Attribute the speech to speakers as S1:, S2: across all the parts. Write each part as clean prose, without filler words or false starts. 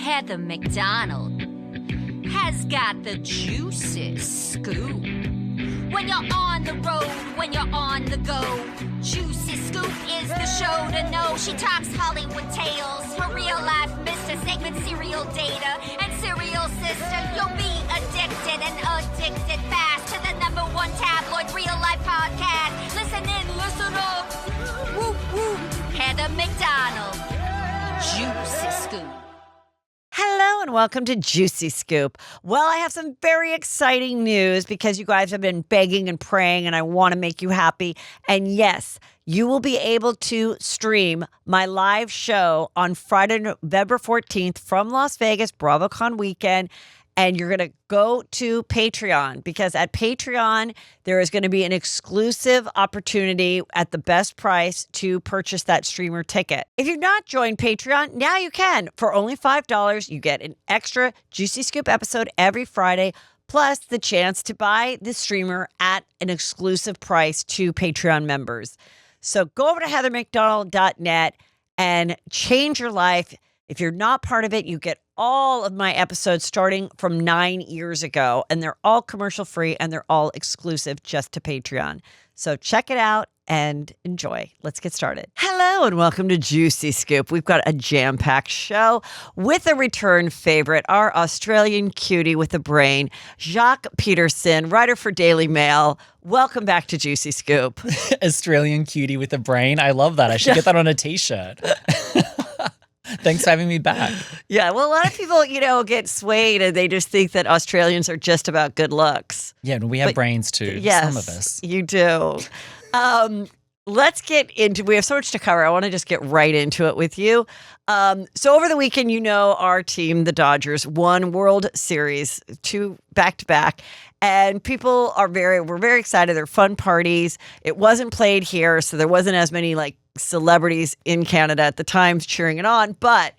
S1: Heather McDonald has got the juiciest scoop. When you're on the road, when you're on the go, Juicy Scoop is the show to know. She talks Hollywood tales, her real life Mr. Segment serial data and serial sister. You'll be addicted and addicted fast to the #1 tabloid real life podcast. Listen in, listen up. Woo woo. Heather McDonald, Juicy Scoop.
S2: Hello and welcome to Juicy Scoop. Well, I have some very exciting news because you guys have been begging and praying and I want to make you happy. And yes, you will be able to stream my live show on Friday, November 14th from Las Vegas, BravoCon weekend. And you're going to go to Patreon because at Patreon, there is going to be an exclusive opportunity at the best price to purchase that streamer ticket. If you've not joined Patreon, now you can. For only $5, you get an extra Juicy Scoop episode every Friday, plus the chance to buy the streamer at an exclusive price to Patreon members. So go over to heathermcdonald.net and change your life. If you're not part of it, you get all of my episodes starting from 9 years ago, and they're all commercial free and they're all exclusive just to Patreon. So check it out and enjoy. Let's get started. Hello and welcome to Juicy Scoop. We've got a jam-packed show with a return favorite, our Australian cutie with a brain, Jacques Peterson, writer for Daily Mail. Welcome back to Juicy Scoop.
S3: Australian cutie with a brain. I love that. I should get that on a t-shirt. Thanks for having me back.
S2: Yeah, well, a lot of people, get swayed and they just think that Australians are just about good looks.
S3: Yeah, and we have brains too,
S2: yes,
S3: some of us.
S2: You do. Let's get into, we have so much to cover. I want to just get right into it with you. So over the weekend, our team, the Dodgers, won World Series, 2 back-to-back. And people were very excited. They're fun parties. It wasn't played here, so there wasn't as many celebrities in Canada at the time cheering it on, but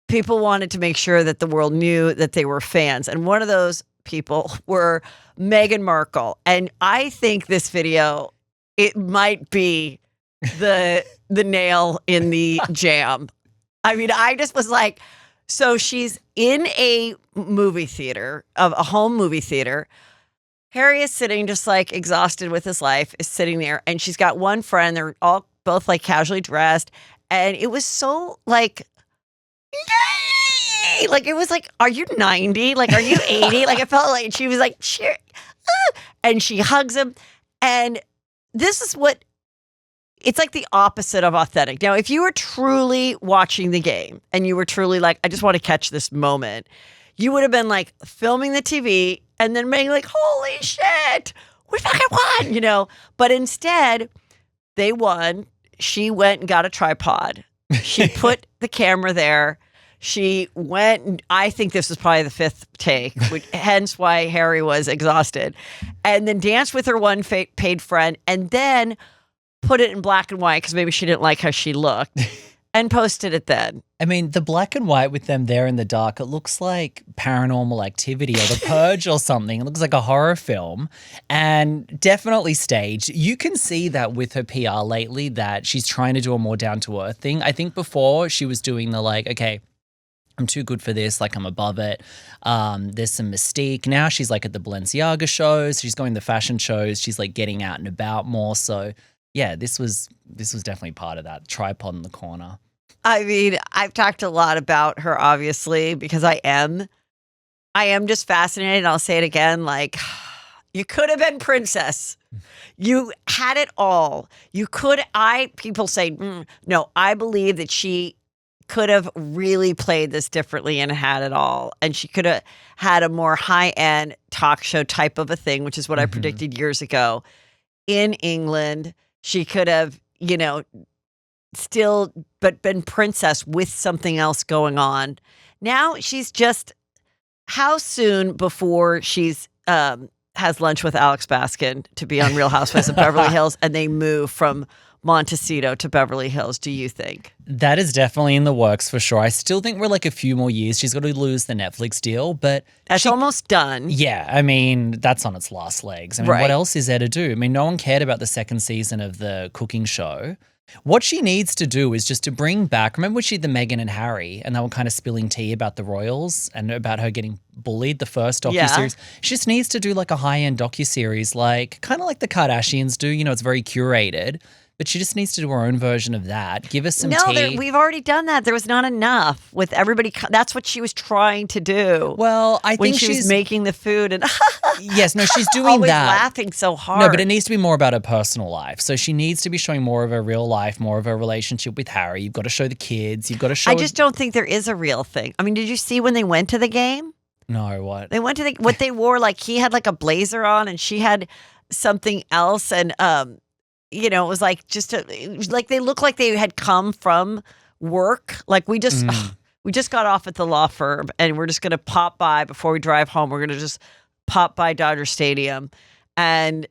S2: people wanted to make sure that the world knew that they were fans. And one of those people were Meghan Markle. And I think this video, it might be the nail in the jam. I mean, I just was like, so she's in a movie theater, a home movie theater. Harry is sitting just exhausted with his life, is sitting there, and she's got one friend. They're all both casually dressed, and it was so yay! It was are you 90? Are you 80? It felt like she was cheer, and she hugs him, and this is what it's the opposite of authentic. Now, if you were truly watching the game and you were truly I just want to catch this moment, you would have been filming the TV and then being holy shit, we fucking won, But instead, they won. She went and got a tripod. She put the camera there. She went, I think this was probably the 5th take, hence why Harry was exhausted, and then danced with her one paid friend and then put it in black and white because maybe she didn't like how she looked and posted it then.
S3: I mean, the black and white with them there in the dark, it looks like Paranormal Activity or The Purge or something. It looks like a horror film and definitely staged. You can see that with her PR lately that she's trying to do a more down-to-earth thing. I think before she was doing the okay, I'm too good for this, I'm above it. There's some mystique. Now she's at the Balenciaga shows. She's going to fashion shows. She's getting out and about more. So yeah, this was definitely part of that tripod in the corner.
S2: I mean, I've talked a lot about her, obviously, because I am just fascinated. I'll say it again, you could have been princess. You had it all. People say, no, I believe that she could have really played this differently and had it all. And she could have had a more high-end talk show type of a thing, which is what I predicted years ago in England. She could have, still but been princess with something else going on. Now she's just, how soon before she's has lunch with Alex Baskin to be on Real Housewives of Beverly Hills and they move from Montecito to Beverly Hills, do you think?
S3: That is definitely in the works for sure. I still think we're a few more years. She's got to lose the Netflix deal, but
S2: that's almost done.
S3: Yeah, I mean, that's on its last legs. I mean, What else is there to do? I mean, no one cared about the second season of the cooking show. What she needs to do is just to bring back, remember when she did the Meghan and Harry and they were kind of spilling tea about the royals and about her getting bullied, the first docuseries? She just needs to do like a high-end docuseries, like kind of like the Kardashians do. You know, it's very curated. But she just needs to do her own version of that. Give us some tea.
S2: We've already done that. There was not enough with everybody. That's what she was trying to do.
S3: Well, I
S2: when
S3: think
S2: she was making the food and
S3: yes, no, she's doing
S2: always
S3: that.
S2: laughing so hard.
S3: No, but it needs to be more about her personal life. So she needs to be showing more of her real life, more of her relationship with Harry. You've got to show the kids. You've got to show.
S2: I just don't think there is a real thing. I mean, did you see when they went to the game?
S3: No, what?
S2: They went to what they wore. Like he had like a blazer on and she had something else, and you know, it was like like they looked like they had come from work. Like we just got off at the law firm and we're just going to pop by before we drive home. We're going to just pop by Dodger Stadium and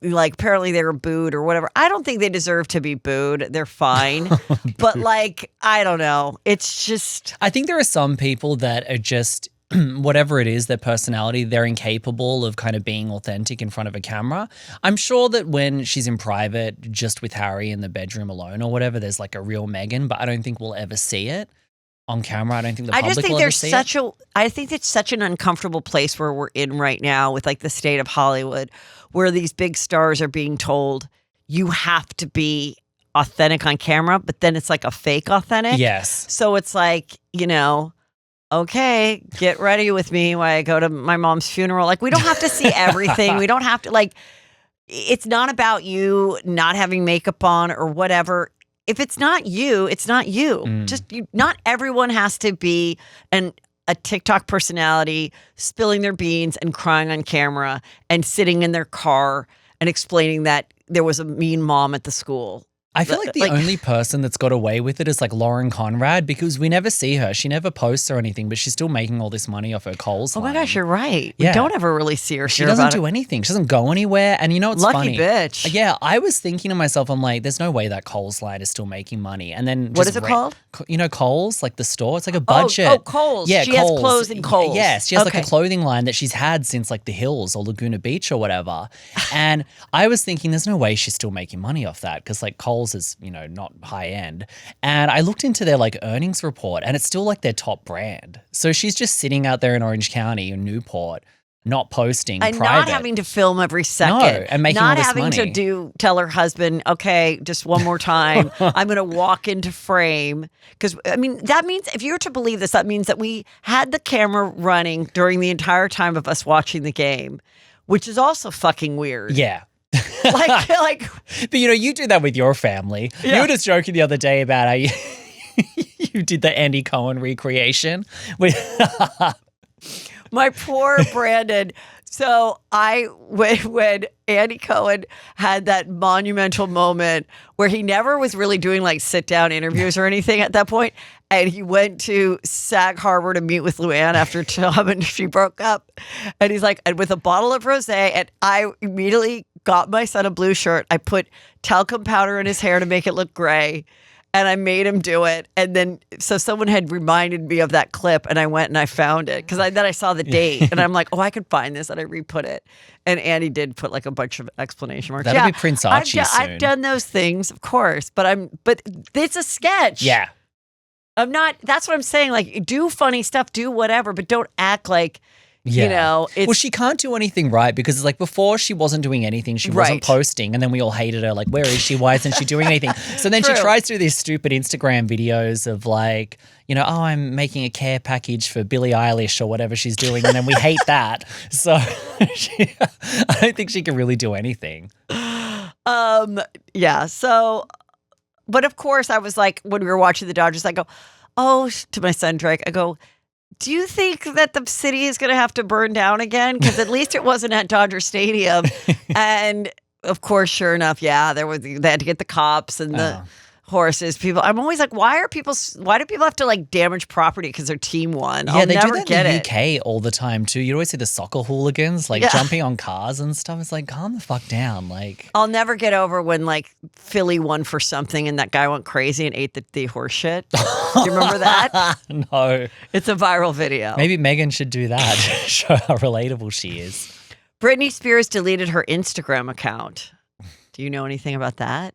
S2: like apparently they were booed or whatever. I don't think they deserve to be booed. They're fine. But like, I don't know. It's just.
S3: I think there are some people that are just whatever it is, their personality, they're incapable of kind of being authentic in front of a camera. I'm sure that when she's in private, just with Harry in the bedroom alone or whatever, there's like a real Meghan, but I don't think we'll ever see it on camera. I don't think the public will ever see it.
S2: I think it's such an uncomfortable place where we're in right now with like the state of Hollywood, where these big stars are being told you have to be authentic on camera, but then it's like a fake authentic.
S3: Yes.
S2: So it's like, you know, okay, get ready with me while I go to my mom's funeral. Like, we don't have to see everything. We don't have to, like, it's not about you not having makeup on or whatever. If it's not you, it's not you. Not everyone has to be a TikTok personality spilling their beans and crying on camera and sitting in their car and explaining that there was a mean mom at the school.
S3: I feel like the only person that's got away with it is like Lauren Conrad, because we never see her. She never posts or anything, but she's still making all this money off her Kohl's line.
S2: Oh my gosh, you're right.
S3: Yeah.
S2: We don't ever really see her.
S3: She doesn't do anything. She doesn't go anywhere. And you know what's funny?
S2: Lucky bitch.
S3: Yeah, I was thinking to myself, I'm like, there's no way that Kohl's line is still making money. And then
S2: what is it called?
S3: You know, Kohl's, like the store. It's like a budget.
S2: Oh, Kohl's.
S3: Yeah,
S2: she has clothes in Kohl's.
S3: Yes, she has like a clothing line that she's had since like the Hills or Laguna Beach or whatever. And I was thinking, there's no way she's still making money off that, because like Kohl's is, you know, not high end. And I looked into their like earnings report and it's still like their top brand. So she's just sitting out there in Orange County in Newport, not posting
S2: and
S3: private.
S2: Not having to film every second.
S3: No, and making all this money.
S2: Not having to tell her husband, okay, just one more time, I'm going to walk into frame. Because, I mean, that means, if you're to believe this, that means that we had the camera running during the entire time of us watching the game, which is also fucking weird.
S3: Yeah.
S2: like,
S3: but you know, you do that with your family.
S2: Yeah.
S3: You were just joking the other day about how you did the Andy Cohen recreation.
S2: My poor Brandon. So when Andy Cohen had that monumental moment where he never was really doing like sit down interviews or anything at that point, and he went to Sag Harbor to meet with Luann after Tom and she broke up, and he's like, and with a bottle of rosé, and I immediately got my son a blue shirt. I put talcum powder in his hair to make it look gray. And I made him do it. And then, so someone had reminded me of that clip and I went and I found it. Because then I saw the date and I'm like, oh, I could find this. And I re-put it. And Andy did put like a bunch of exclamation marks.
S3: That'll be Prince Archie soon.
S2: I've done those things, of course. But it's a sketch.
S3: Yeah.
S2: I'm not, that's what I'm saying. Like, do funny stuff, do whatever, but don't act like, you know, it's.
S3: Well, she can't do anything right, because it's like before she wasn't doing anything. She wasn't posting, and then we all hated her. Like, where is she? Why isn't she doing anything? So then she tries to do these stupid Instagram videos of like, you know, oh, I'm making a care package for Billie Eilish or whatever she's doing, and then we hate that. So I don't think she can really do anything.
S2: Yeah. So, but of course, I was like, when we were watching the Dodgers, I go, oh, to my son Drake, I go, do you think that the city is going to have to burn down again? Because at least it wasn't at Dodger Stadium. And of course, sure enough, yeah, they had to get the cops and the horses. People, I'm always like, why do people have to like damage property because their team won?
S3: Yeah,
S2: I'll
S3: they
S2: never
S3: do that
S2: get
S3: in
S2: it.
S3: the UK all the time too. You always see the soccer hooligans like jumping on cars and stuff. It's like, calm the fuck down. Like,
S2: I'll never get over when like Philly won for something and that guy went crazy and ate the horse shit. Do you remember that?
S3: No.
S2: It's a viral video.
S3: Maybe Meghan should do that. Show how relatable she is.
S2: Britney Spears deleted her Instagram account. Do you know anything about that?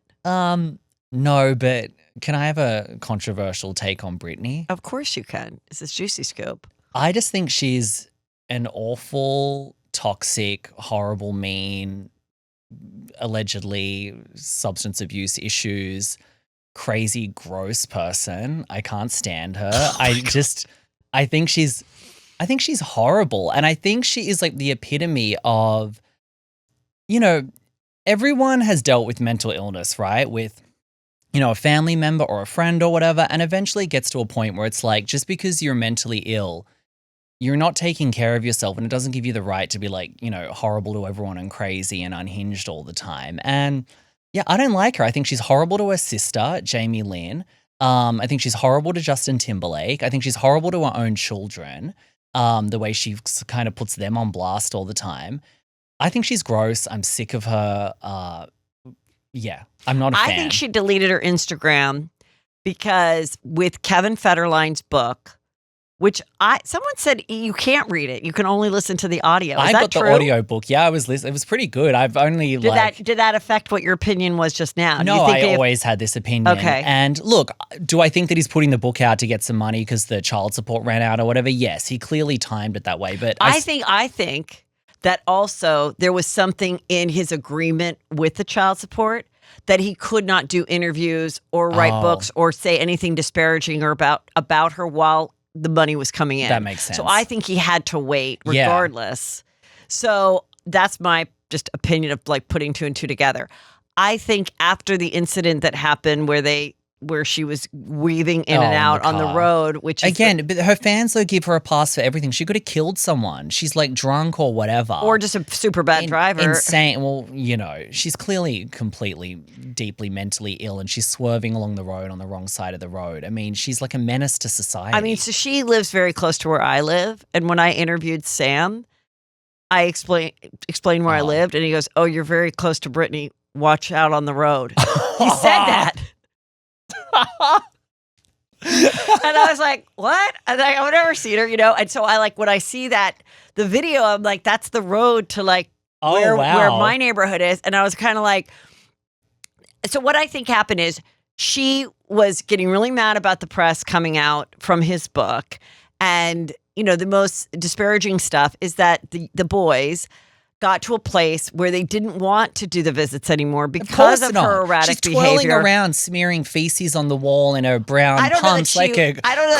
S3: No, but can I have a controversial take on Britney?
S2: Of course you can. This is Juicy Scoop.
S3: I just think she's an awful, toxic, horrible, mean, allegedly substance abuse issues, crazy, gross person. I can't stand her. I think she's horrible. And I think she is like the epitome of, everyone has dealt with mental illness, right? With, a family member or a friend or whatever. And eventually it gets to a point where it's like, just because you're mentally ill, you're not taking care of yourself, and it doesn't give you the right to be like, horrible to everyone and crazy and unhinged all the time. And yeah, I don't like her. I think she's horrible to her sister, Jamie Lynn. I think she's horrible to Justin Timberlake. I think she's horrible to her own children, the way she kind of puts them on blast all the time. I think she's gross. I'm sick of her. Yeah, I'm not a fan.
S2: I think she deleted her Instagram because with Kevin Federline's book, which someone said you can't read it. You can only listen to the audio. Is
S3: I
S2: that
S3: got
S2: true?
S3: the audio book. Yeah, I was listening. It was pretty good. I've only
S2: did that affect what your opinion was just now?
S3: No, I always had this opinion.
S2: Okay.
S3: And look, do I think that he's putting the book out to get some money because the child support ran out or whatever? Yes, he clearly timed it that way. But
S2: I think that also there was something in his agreement with the child support that he could not do interviews or write books or say anything disparaging or about her while the money was coming in.
S3: That makes sense.
S2: So I think he had to wait regardless. Yeah. So that's my just opinion of like putting two and two together. I think after the incident that happened where she was weaving in and out on the road, which is
S3: again, but her fans though give her a pass for everything. She could have killed someone. She's like drunk or whatever,
S2: or just a super bad driver.
S3: Insane. Well, she's clearly completely, deeply mentally ill, and she's swerving along the road on the wrong side of the road. I mean, she's like a menace to society.
S2: I mean, so she lives very close to where I live, and when I interviewed Sam, I explained where I lived, and he goes, "Oh, you're very close to Britney. Watch out on the road." He said that. And I was like, what? And I've never seen her, And so I when I see the video, I'm like, that's the road to where my neighborhood is. And I was kind of like, so what I think happened is she was getting really mad about the press coming out from his book. And, the most disparaging stuff is that the boys got to a place where they didn't want to do the visits anymore because of her erratic behavior.
S3: She's twirling around, smearing feces on the wall in her brown pumps like a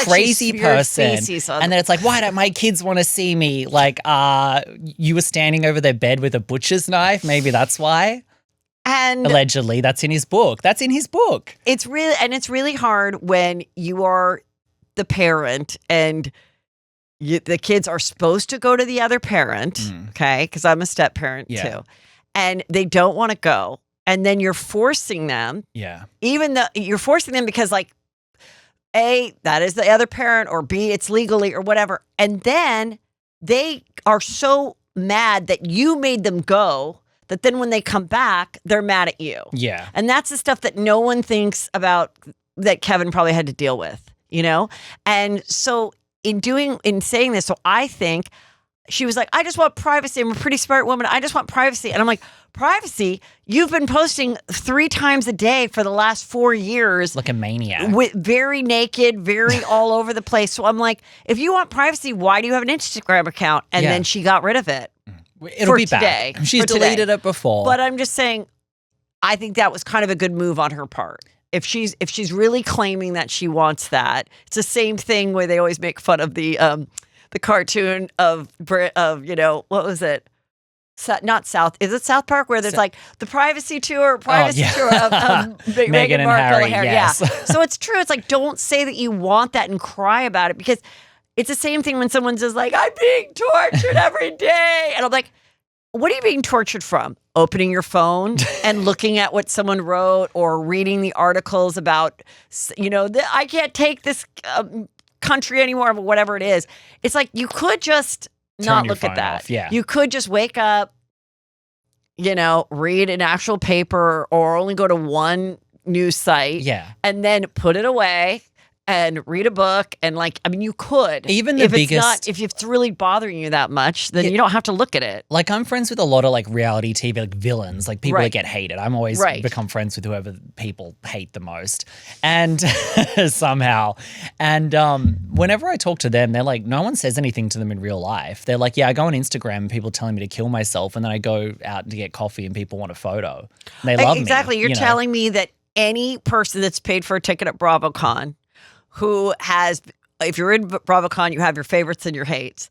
S3: crazy person. And then it's like, why don't my kids want to see me? Like, you were standing over their bed with a butcher's knife. Maybe that's why. And allegedly, that's in his book. It's
S2: really hard when you are the parent and the kids are supposed to go to the other parent, okay? Because I'm a step parent too. And they don't want to go. And then you're forcing them.
S3: Yeah.
S2: Even though you're forcing them because A, that is the other parent, or B, it's legally or whatever. And then they are so mad that you made them go that then when they come back, they're mad at you.
S3: Yeah.
S2: And that's the stuff that no one thinks about that Kevin probably had to deal with, And so in saying this, so I think she was like, I just want privacy. I'm a pretty smart woman. I just want privacy. And I'm like, privacy? You've been posting 3 times a day for the last 4 years.
S3: Like a maniac.
S2: With very naked, very all over the place. So I'm like, if you want privacy, why do you have an Instagram account? And then she got rid of it.
S3: It'll be back. She's deleted it before.
S2: But I'm just saying, I think that was kind of a good move on her part. If she's really claiming that she wants that, it's the same thing where they always make fun of the cartoon of what was it? Not South. Is it South Park where there's the privacy tour of
S3: Meghan and Harry. Yes.
S2: Yeah. So it's true. It's like, don't say that you want that and cry about it, because it's the same thing when someone says I'm being tortured every day, and I'm like, what are you being tortured from? Opening your phone and looking at what someone wrote, or reading the articles about, I can't take this country anymore, but whatever it is. It's like, you could just not look at that.
S3: Yeah.
S2: You could just wake up, read an actual paper, or only go to one news site.
S3: Yeah.
S2: And then put it away and read a book and you could.
S3: Even the
S2: if
S3: biggest-
S2: if it's really bothering you that much, then you don't have to look at it.
S3: Like, I'm friends with a lot of like reality TV, like villains, like people that get hated. I'm always become friends with whoever people hate the most, and somehow. And whenever I talk to them, they're like, no one says anything to them in real life. They're like, yeah, I go on Instagram and people telling me to kill myself, and then I go out to get coffee and people want a photo. And they love me.
S2: Exactly. You're telling me that any person that's paid for a ticket at BravoCon, who has, if you're in BravoCon, you have your favorites and your hates.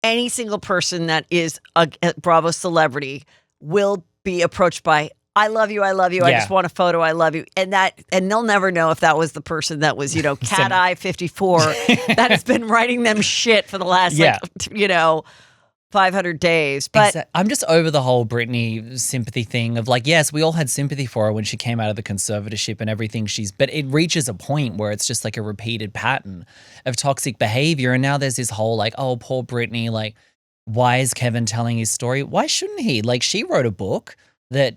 S2: Any single person that is a Bravo celebrity will be approached by, I love you, I just want a photo, I love you. And they'll never know if that was the person that was, Cat Eye 54 that has been writing them shit for the last, 500 days. But
S3: I'm just over the whole Britney sympathy thing of like, yes, we all had sympathy for her when she came out of the conservatorship and everything but it reaches a point where it's just like a repeated pattern of toxic behavior. And now there's this whole like, oh, poor Britney, like, why is Kevin telling his story? Why shouldn't he? Like, she wrote a book by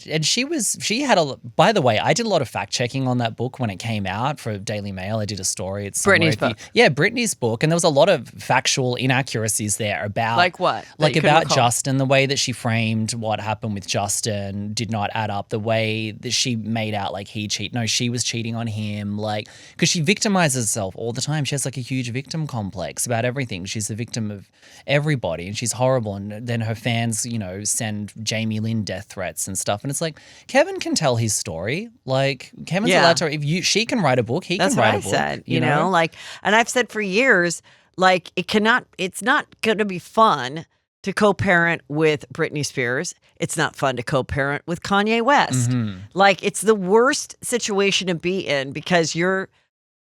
S3: the way, I did a lot of fact checking on that book when it came out for Daily Mail. I did a story. It's
S2: Britney's book.
S3: Britney's book. And there was a lot of factual inaccuracies there about.
S2: Like what?
S3: Like about Justin, the way that she framed what happened with Justin did not add up. The way that she made out like he cheated. No, she was cheating on him. Like, because she victimizes herself all the time. She has like a huge victim complex about everything. She's the victim of everybody and she's horrible. And then her fans, send Jamie Lynn death threats and stuff, and it's like Kevin can tell his story. Like Kevin's allowed to. She can write a book. He can write a book.
S2: That's what I said. Like, and I've said for years, like it's not going to be fun to co-parent with Britney Spears. It's not fun to co-parent with Kanye West.
S3: Mm-hmm.
S2: Like, it's the worst situation to be in because you're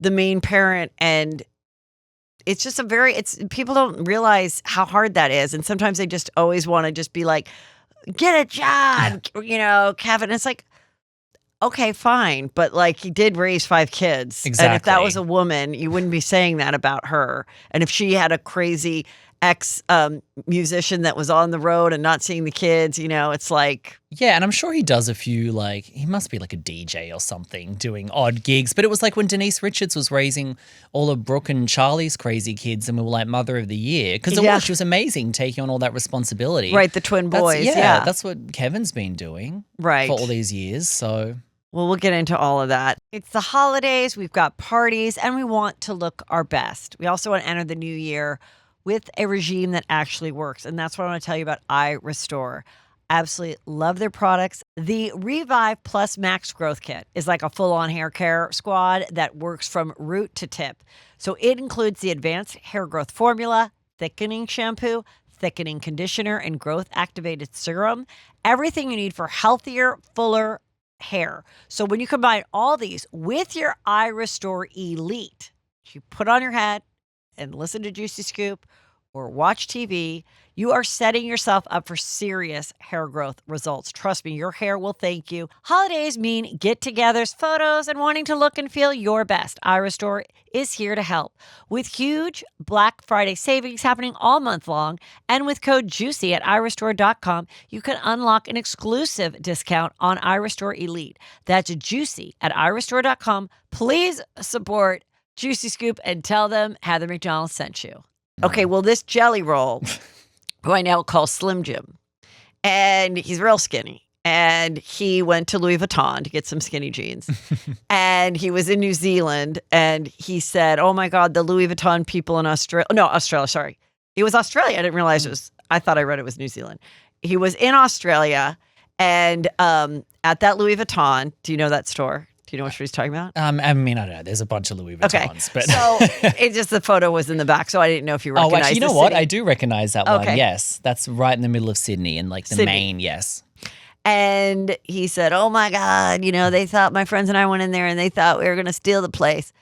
S2: the main parent, and it's just people don't realize how hard that is, and sometimes they just always want to just be like, get a job, Kevin. It's like, okay, fine. But like, he did raise 5 kids.
S3: Exactly.
S2: And if that was a woman, you wouldn't be saying that about her. And if she had a crazy musician that was on the road and not seeing the kids, it's like.
S3: Yeah, and I'm sure he does a few, like, he must be like a DJ or something doing odd gigs. But it was like when Denise Richards was raising all of Brooke and Charlie's crazy kids and we were like Mother of the Year. Because she was amazing taking on all that responsibility.
S2: Right, the twin boys.
S3: That's what Kevin's been doing for all these years. So.
S2: Well, we'll get into all of that. It's the holidays, we've got parties, and we want to look our best. We also want to enter the new year with a regime that actually works. And that's what I want to tell you about iRestore. Absolutely love their products. The Revive Plus Max Growth Kit is like a full-on hair care squad that works from root to tip. So it includes the advanced hair growth formula, thickening shampoo, thickening conditioner, and growth activated serum. Everything you need for healthier, fuller hair. So when you combine all these with your iRestore Elite, you put on your head and listen to Juicy Scoop or watch TV, you are setting yourself up for serious hair growth results. Trust me, your hair will thank you. Holidays mean get-togethers, photos, and wanting to look and feel your best. iRestore is here to help. With huge Black Friday savings happening all month long, and with code JUICY at iRestore.com, you can unlock an exclusive discount on iRestore Elite. That's JUICY at iRestore.com. Please support Juicy Scoop and tell them Heather McDonald sent you. Okay, well, this jelly roll, who I now call Slim Jim, and he's real skinny. And he went to Louis Vuitton to get some skinny jeans. And he was in New Zealand, and he said, oh my God, the Louis Vuitton people in Australia, sorry. It was Australia. I didn't realize I thought I read it was New Zealand. He was in Australia, and at that Louis Vuitton, do you know that store? Do you know what he's talking about?
S3: I mean, I don't know. There's a bunch of Louis Vuittons.
S2: Okay.
S3: But
S2: so it just, the photo was in the back, so I didn't know if you recognized
S3: actually, you know what?
S2: city.
S3: I do recognize that one. Yes. That's right in the middle of Sydney and like the main, yes.
S2: And he said, oh my God, they thought, my friends and I went in there and they thought we were going to steal the place.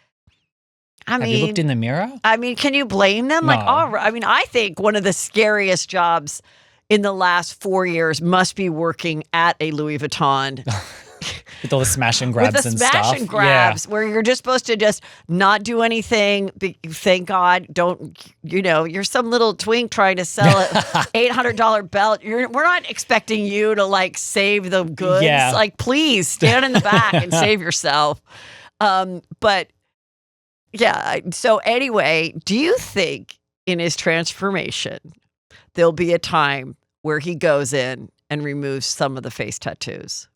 S3: Have you looked in the mirror?
S2: I mean, can you blame them?
S3: No.
S2: I think one of the scariest jobs in the last 4 years must be working at a Louis Vuitton.
S3: With all the smash and grabs and stuff.
S2: Smash and grabs, where you're just supposed to just not do anything. Thank God, you're some little twink trying to sell an $800 belt. We're not expecting you to like save the goods.
S3: Yeah.
S2: Like, please stand in the back and save yourself. But So anyway, do you think in his transformation, there'll be a time where he goes in and removes some of the face tattoos?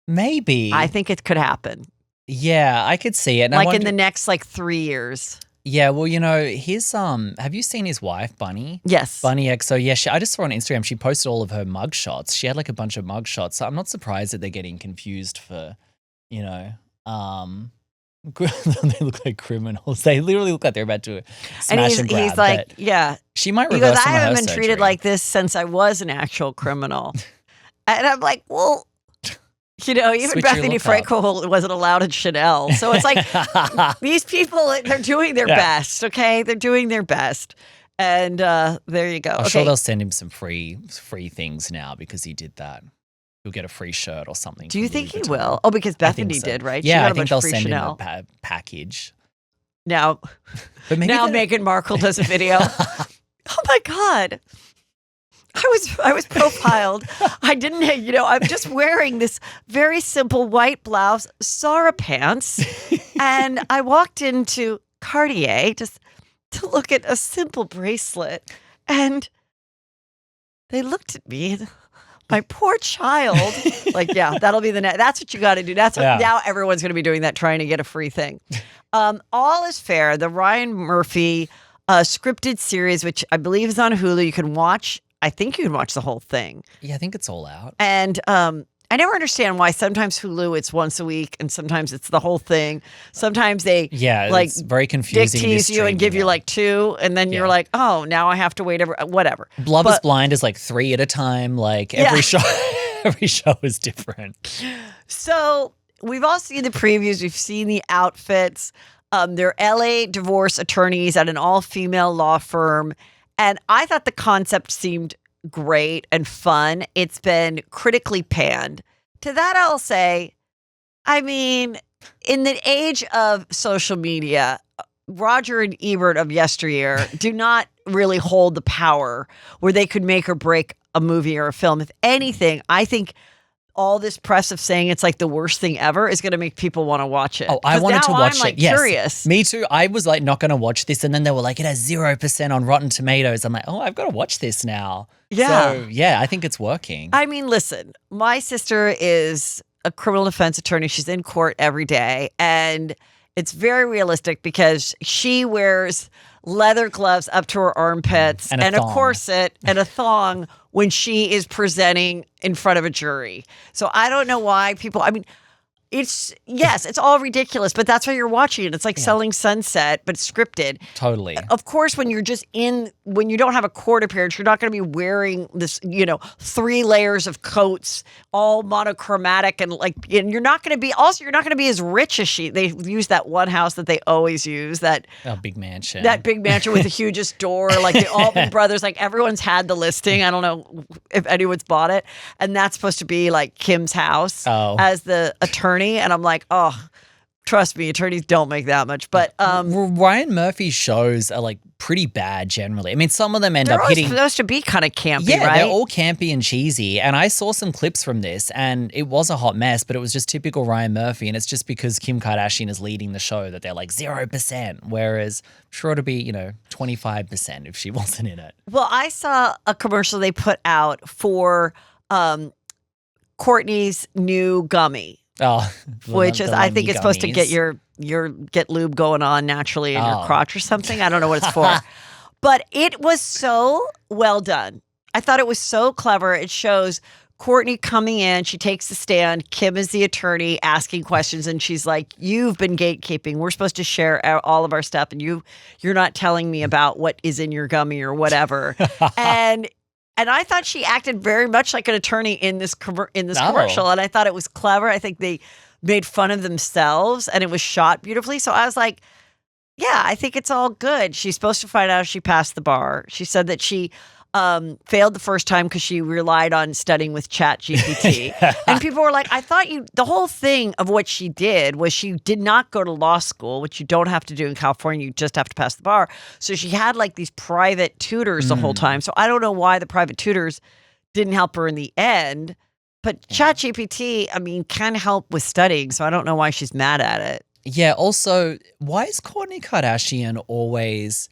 S3: Maybe.
S2: I think it could happen.
S3: Yeah, I could see it. And
S2: Like in the next 3 years.
S3: Yeah, well, his have you seen his wife, Bunny?
S2: Yes.
S3: Bunny XO. Yeah, I just saw on Instagram she posted all of her mugshots. She had like a bunch of mugshots. So I'm not surprised that they're getting confused for, they look like criminals. They literally look like they're about to smash and grab.
S2: He's like, yeah.
S3: She might
S2: He
S3: reverse
S2: goes,
S3: some
S2: I
S3: of her
S2: haven't been treated
S3: surgery.
S2: like this since I was an actual criminal. And I'm like, well, even
S3: Switch your
S2: Bethany
S3: look up.
S2: Frankel wasn't allowed at Chanel. So it's like these people, they're doing their best, okay? They're doing their best. And there you go.
S3: I'm sure they'll send him some free things now because he did that. He'll get a free shirt or something.
S2: Do you
S3: from
S2: think
S3: Louis
S2: he
S3: Vuitton.
S2: will? Oh, because Bethany
S3: so.
S2: did, right?
S3: Yeah,
S2: she got
S3: I
S2: a
S3: think
S2: bunch
S3: they'll
S2: of free
S3: send
S2: Chanel.
S3: him a package.
S2: Now
S3: But maybe
S2: Meghan Markle does a video. Oh my God. I was profiled. I didn't, I'm just wearing this very simple white blouse, Zara pants, and I walked into Cartier just to look at a simple bracelet, and they looked at me. My poor child. Like, yeah, that'll be that's what you got to do. That's what, now everyone's going to be doing that, trying to get a free thing. All is Fair, the Ryan Murphy scripted series, which I believe is on Hulu. You can watch. I think you can watch the whole thing.
S3: Yeah, I think it's all out.
S2: And I never understand why sometimes Hulu it's once a week and sometimes it's the whole thing. Sometimes they
S3: it's very confusing.
S2: dick tease you and give you like 2, and then you're like, oh, now I have to wait whatever.
S3: Love is Blind is like 3 at a time. Like every show is different.
S2: So we've all seen the previews. We've seen the outfits. They're LA divorce attorneys at an all-female law firm. And I thought the concept seemed great and fun. It's been critically panned. To that, I'll say, I mean, in the age of social media, Roger and Ebert of yesteryear do not really hold the power where they could make or break a movie or a film. If anything, I think all this press of saying it's like the worst thing ever is going to make people want to watch it.
S3: Oh, I wanted to watch
S2: I'm
S3: it. Yes.
S2: Curious.
S3: Me too. I was like not going to watch this, and then they were like, it has 0% on Rotten Tomatoes. I'm like, oh, I've got to watch this now.
S2: Yeah.
S3: So, yeah, I think it's working.
S2: I mean, listen, my sister is a criminal defense attorney. She's in court every day, and it's very realistic because she wears leather gloves up to her armpits
S3: and
S2: a
S3: thong.
S2: corset and a thong when she is presenting in front of a jury. So I don't know why people, it's all ridiculous, but that's why you're watching it. It's like Selling Sunset, but scripted.
S3: Totally.
S2: Of course, when you don't have a court appearance, you're not going to be wearing this, 3 layers of coats, all monochromatic, and you're not going to be as rich as she. They use that one house that they always use, that
S3: big mansion.
S2: That big mansion with the hugest door, like the Altman brothers, like everyone's had the listing. I don't know if anyone's bought it. And that's supposed to be like Kim's house as the attorney. And I'm like, oh, trust me, attorneys don't make that much. But
S3: Ryan Murphy's shows are like pretty bad generally. I mean, some of them end up hitting.
S2: They're supposed to be kind of campy,
S3: right?
S2: They're
S3: all campy and cheesy. And I saw some clips from this, and it was a hot mess, but it was just typical Ryan Murphy. And it's just because Kim Kardashian is leading the show that they're like 0%, whereas I'm sure it'd be 25% if she wasn't in it.
S2: Well, I saw a commercial they put out for Courtney's new gummy.
S3: Oh,
S2: which is, I think it's supposed to get your get lube going on naturally in your crotch or something. I don't know what it's for, but it was so well done. I thought it was so clever. It shows Courtney coming in. She takes the stand. Kim is the attorney asking questions, and she's like, "You've been gatekeeping. We're supposed to share all of our stuff, and you're not telling me about what is in your gummy or whatever." And I thought she acted very much like an attorney in this commercial, and I thought it was clever. I think they made fun of themselves, and it was shot beautifully. So I was like, yeah, I think it's all good. She's supposed to find out if she passed the bar. She said that she failed the first time because she relied on studying with ChatGPT. And people were like, I thought the whole thing of what she did was she did not go to law school, which you don't have to do in California. You just have to pass the bar. So she had like these private tutors the whole time. So I don't know why the private tutors didn't help her in the end. But ChatGPT, can help with studying. So I don't know why she's mad at it.
S3: Yeah, also, why is Kourtney Kardashian always,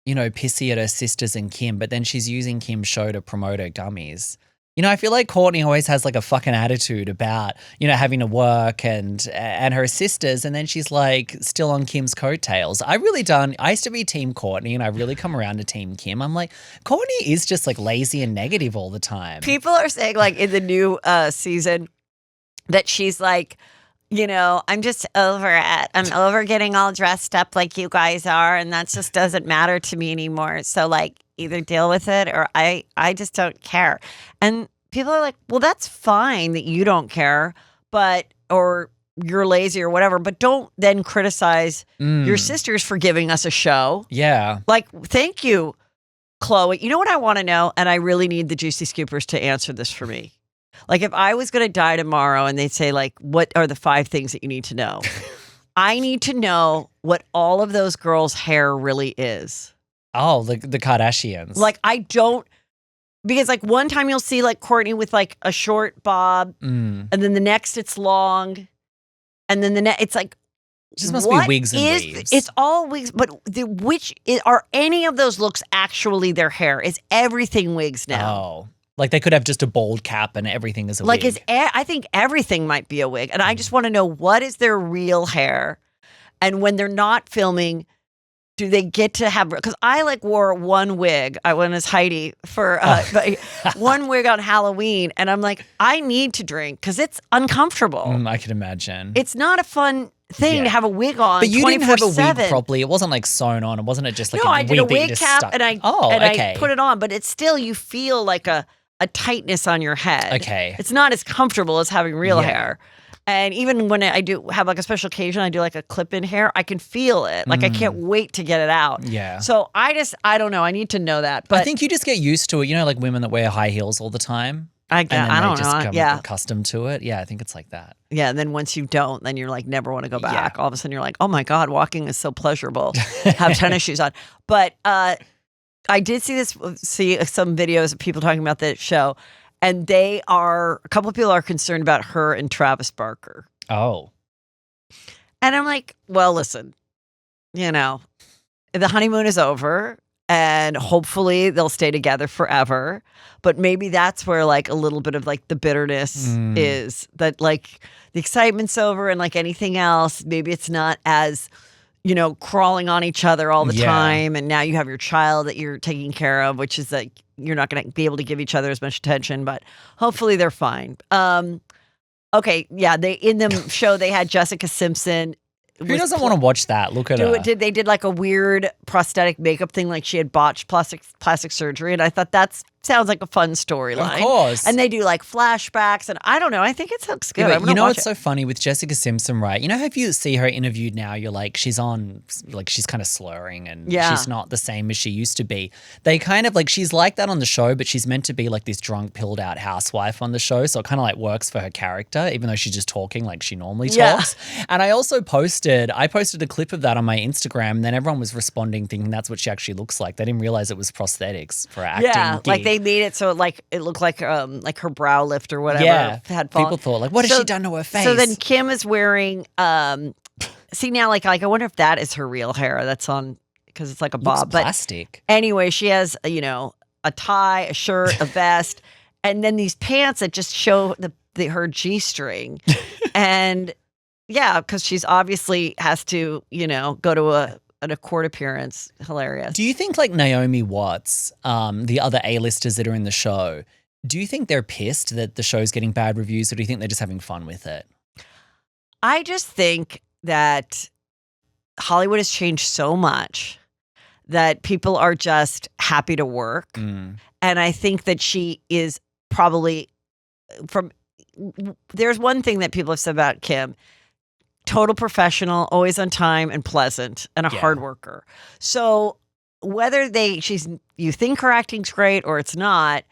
S3: pissy at her sisters and Kim, but then she's using Kim's show to promote her gummies? I feel like Kourtney always has like a fucking attitude about, having to work and her sisters, and then she's like still on Kim's coattails. I used to be Team Kourtney, and I really come around to Team Kim. I'm like, Kourtney is just like lazy and negative all the time.
S2: People are saying like in the new season that she's like, I'm just over it. I'm over getting all dressed up like you guys are, and that just doesn't matter to me anymore. So like either deal with it or I just don't care. And people are like, well, that's fine that you don't care, or you're lazy or whatever, but don't then criticize your sisters for giving us a show.
S3: Yeah.
S2: Like, thank you, Chloe. You know what I want to know? And I really need the Juicy Scoopers to answer this for me. Like, if I was going to die tomorrow and they'd say, like, what are the 5 things that you need to know? I need to know what all of those girls' hair really is.
S3: Oh, the Kardashians.
S2: Like, I don't, because like one time you'll see like Kourtney with like a short bob, and then the next it's long, and then the next it's like,
S3: it just must be wigs and weaves.
S2: It's all wigs, but are any of those looks actually their hair? Is everything wigs now?
S3: Oh. Like they could have just a bald cap and everything is a wig.
S2: I think everything might be a wig. And I just want to know, what is their real hair? And when they're not filming, do they get to have, because I like wore one wig. I went as Heidi for one wig on Halloween. And I'm like, I need to drink because it's uncomfortable.
S3: I can imagine.
S2: It's not a fun thing to have a wig on.
S3: But you didn't have a
S2: 24/7.
S3: wig properly. It wasn't like sewn on. It wasn't just like
S2: no,
S3: a
S2: I did a wig
S3: that
S2: cap
S3: stuck.
S2: and I I put it on, but it's still, you feel like a tightness on your head.
S3: Okay.
S2: It's not as comfortable as having real hair. And even when I do have like a special occasion, I do like a clip-in hair, I can feel it. Like I can't wait to get it out.
S3: Yeah.
S2: So I don't know. I need to know that. But
S3: I think you just get used to it. Like women that wear high heels all the time.
S2: I don't know.
S3: Become accustomed to it. Yeah, I think it's like that.
S2: Yeah, and then once you don't, then you're like, never want to go back. All of a sudden you're like, oh my God, walking is so pleasurable. Have tennis shoes on. But I did see some videos of people talking about the show. And a couple of people are concerned about her and Travis Barker.
S3: Oh.
S2: And I'm like, well, listen, the honeymoon is over and hopefully they'll stay together forever. But maybe that's where like a little bit of like the bitterness is, that like the excitement's over, and like anything else, maybe it's not as, crawling on each other all the time. And now you have your child that you're taking care of, which is like, you're not going to be able to give each other as much attention, but hopefully they're fine. Okay, yeah, in the show they had Jessica Simpson.
S3: Who doesn't want to watch that? Look at her.
S2: They did like a weird prosthetic makeup thing, like she had botched plastic surgery, and I thought that sounds like a fun storyline.
S3: Of course.
S2: And they do like flashbacks, and I don't know. I think it looks good.
S3: Yeah, what's so funny with Jessica Simpson, right? If you see her interviewed now, you're like, she's kind of slurring and she's not the same as she used to be. They kind of like, she's like that on the show, but she's meant to be like this drunk, pilled out housewife on the show. So it kind of like works for her character, even though she's just talking like she normally talks. And I also posted a clip of that on my Instagram, and then everyone was responding thinking that's what she actually looks like. They didn't realize it was prosthetics for her acting.
S2: Yeah,
S3: gig.
S2: like they made it so it looked like her brow lift or whatever had fallen.
S3: People thought like, what has she done to her face?
S2: So then Kim is wearing see now like I wonder if that is her real hair that's on, because it's like a bob.
S3: Looks plastic.
S2: But anyway, she has a tie, a shirt, a vest, and then these pants that just show her G-string. And yeah, because she's obviously has to go to a court appearance. Hilarious.
S3: Do you think like Naomi Watts, the other A-listers that are in the show, do you think they're pissed that the show's getting bad reviews, or do you think they're just having fun with it?
S2: I just think that Hollywood has changed so much that people are just happy to work. And I think that she is probably there's one thing that people have said about Kim: total professional, always on time and pleasant, and a hard worker. So whether you think her acting's great or it's not,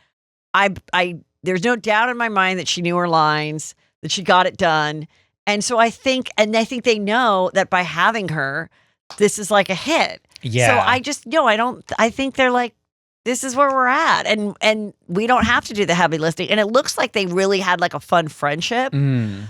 S2: there's no doubt in my mind that she knew her lines, that she got it done. And so I think they know that by having her, this is like a hit.
S3: Yeah.
S2: So I think they're like, this is where we're at. And we don't have to do the heavy lifting. And it looks like they really had like a fun friendship.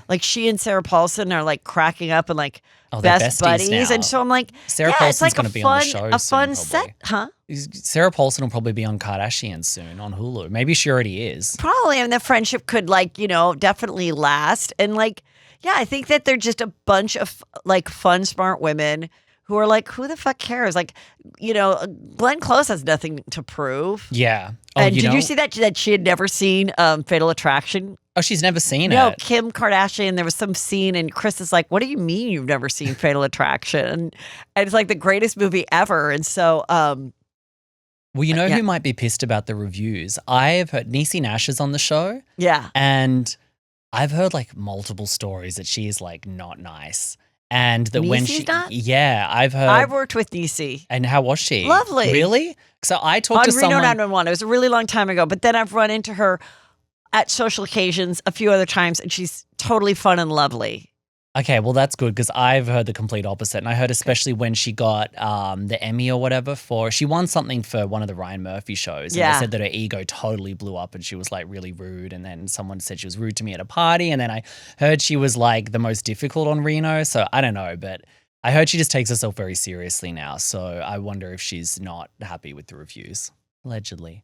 S2: Like she and Sarah Paulson are like cracking up and like
S3: they're
S2: best
S3: besties
S2: buddies.
S3: now.
S2: And so I'm like,
S3: Sarah
S2: it's
S3: Paulson's
S2: like
S3: gonna be on the show
S2: a
S3: soon,
S2: fun set,
S3: probably.
S2: huh?
S3: Sarah Paulson will probably be on Kardashian soon on Hulu. Maybe she already is.
S2: Probably. And the friendship could like, definitely last. And like, yeah, I think that they're just a bunch of like fun, smart women who are like, who the fuck cares? Like, Glenn Close has nothing to prove.
S3: Yeah. Oh,
S2: And did you see that she had never seen Fatal Attraction?
S3: Oh, she's never seen
S2: No,
S3: it.
S2: Kim Kardashian, there was some scene and Chris is like, what do you mean you've never seen Fatal Attraction? And it's like the greatest movie ever. And so,
S3: Well, who might be pissed about the reviews? I've heard Niecy Nash is on the show.
S2: yeah.
S3: And I've heard like multiple stories that she is like not nice. And that when
S2: Niecy's
S3: she,
S2: not?
S3: yeah, I've heard.
S2: I've worked with DC.
S3: And how was she?
S2: Lovely.
S3: Really? So I talked
S2: On
S3: to
S2: Reno
S3: someone.
S2: 911. It was a really long time ago, but then I've run into her at social occasions a few other times, and she's totally fun and lovely.
S3: Okay, well that's good because I've heard the complete opposite, and I heard especially when she got the Emmy or whatever she won something for one of the Ryan Murphy shows, and
S2: Yeah.
S3: they said that her ego totally blew up, and she was like really rude, and then someone said she was rude to me at a party, and then I heard she was like the most difficult on Reno, so I don't know, but I heard she just takes herself very seriously now, so I wonder if she's not happy with the reviews, allegedly.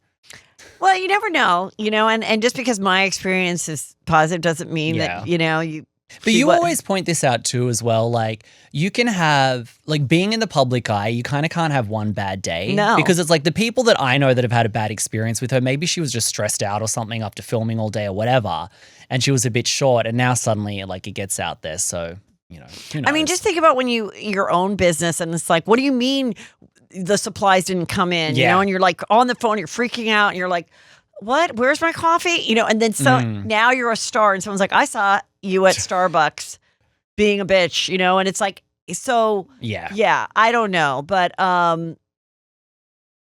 S2: Well, you never know, and just because my experience is positive doesn't mean that, you.
S3: But
S2: see
S3: you
S2: what-
S3: always point this out too as well. Like you can have like being in the public eye, you kind of can't have one bad day.
S2: No.
S3: Because it's like the people that I know that have had a bad experience with her, maybe she was just stressed out or something after filming all day or whatever. And she was a bit short and now suddenly like it gets out there. So, who knows?
S2: I mean, just think about when your own business and it's like, what do you mean the supplies didn't come in?
S3: Yeah.
S2: And you're like on the phone, you're freaking out and you're like, what? Where's my coffee? And then now you're a star and someone's like, I saw you at Starbucks being a bitch, and it's like, so yeah, I don't know, but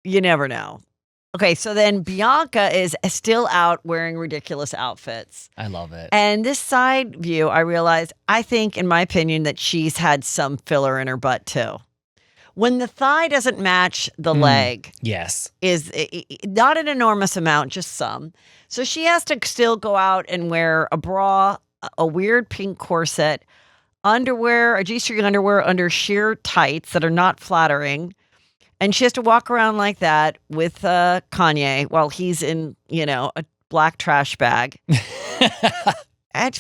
S2: you never know. Okay, so then Bianca is still out wearing ridiculous outfits.
S3: I love it.
S2: And this side view, I realized, I think, in my opinion, that she's had some filler in her butt too. When the thigh doesn't match the leg,
S3: Yes.
S2: is not an enormous amount, just some. So she has to still go out and wear a bra, a weird pink corset, underwear, a G-string underwear under sheer tights that are not flattering. And she has to walk around like that with Kanye while he's in, a black trash bag.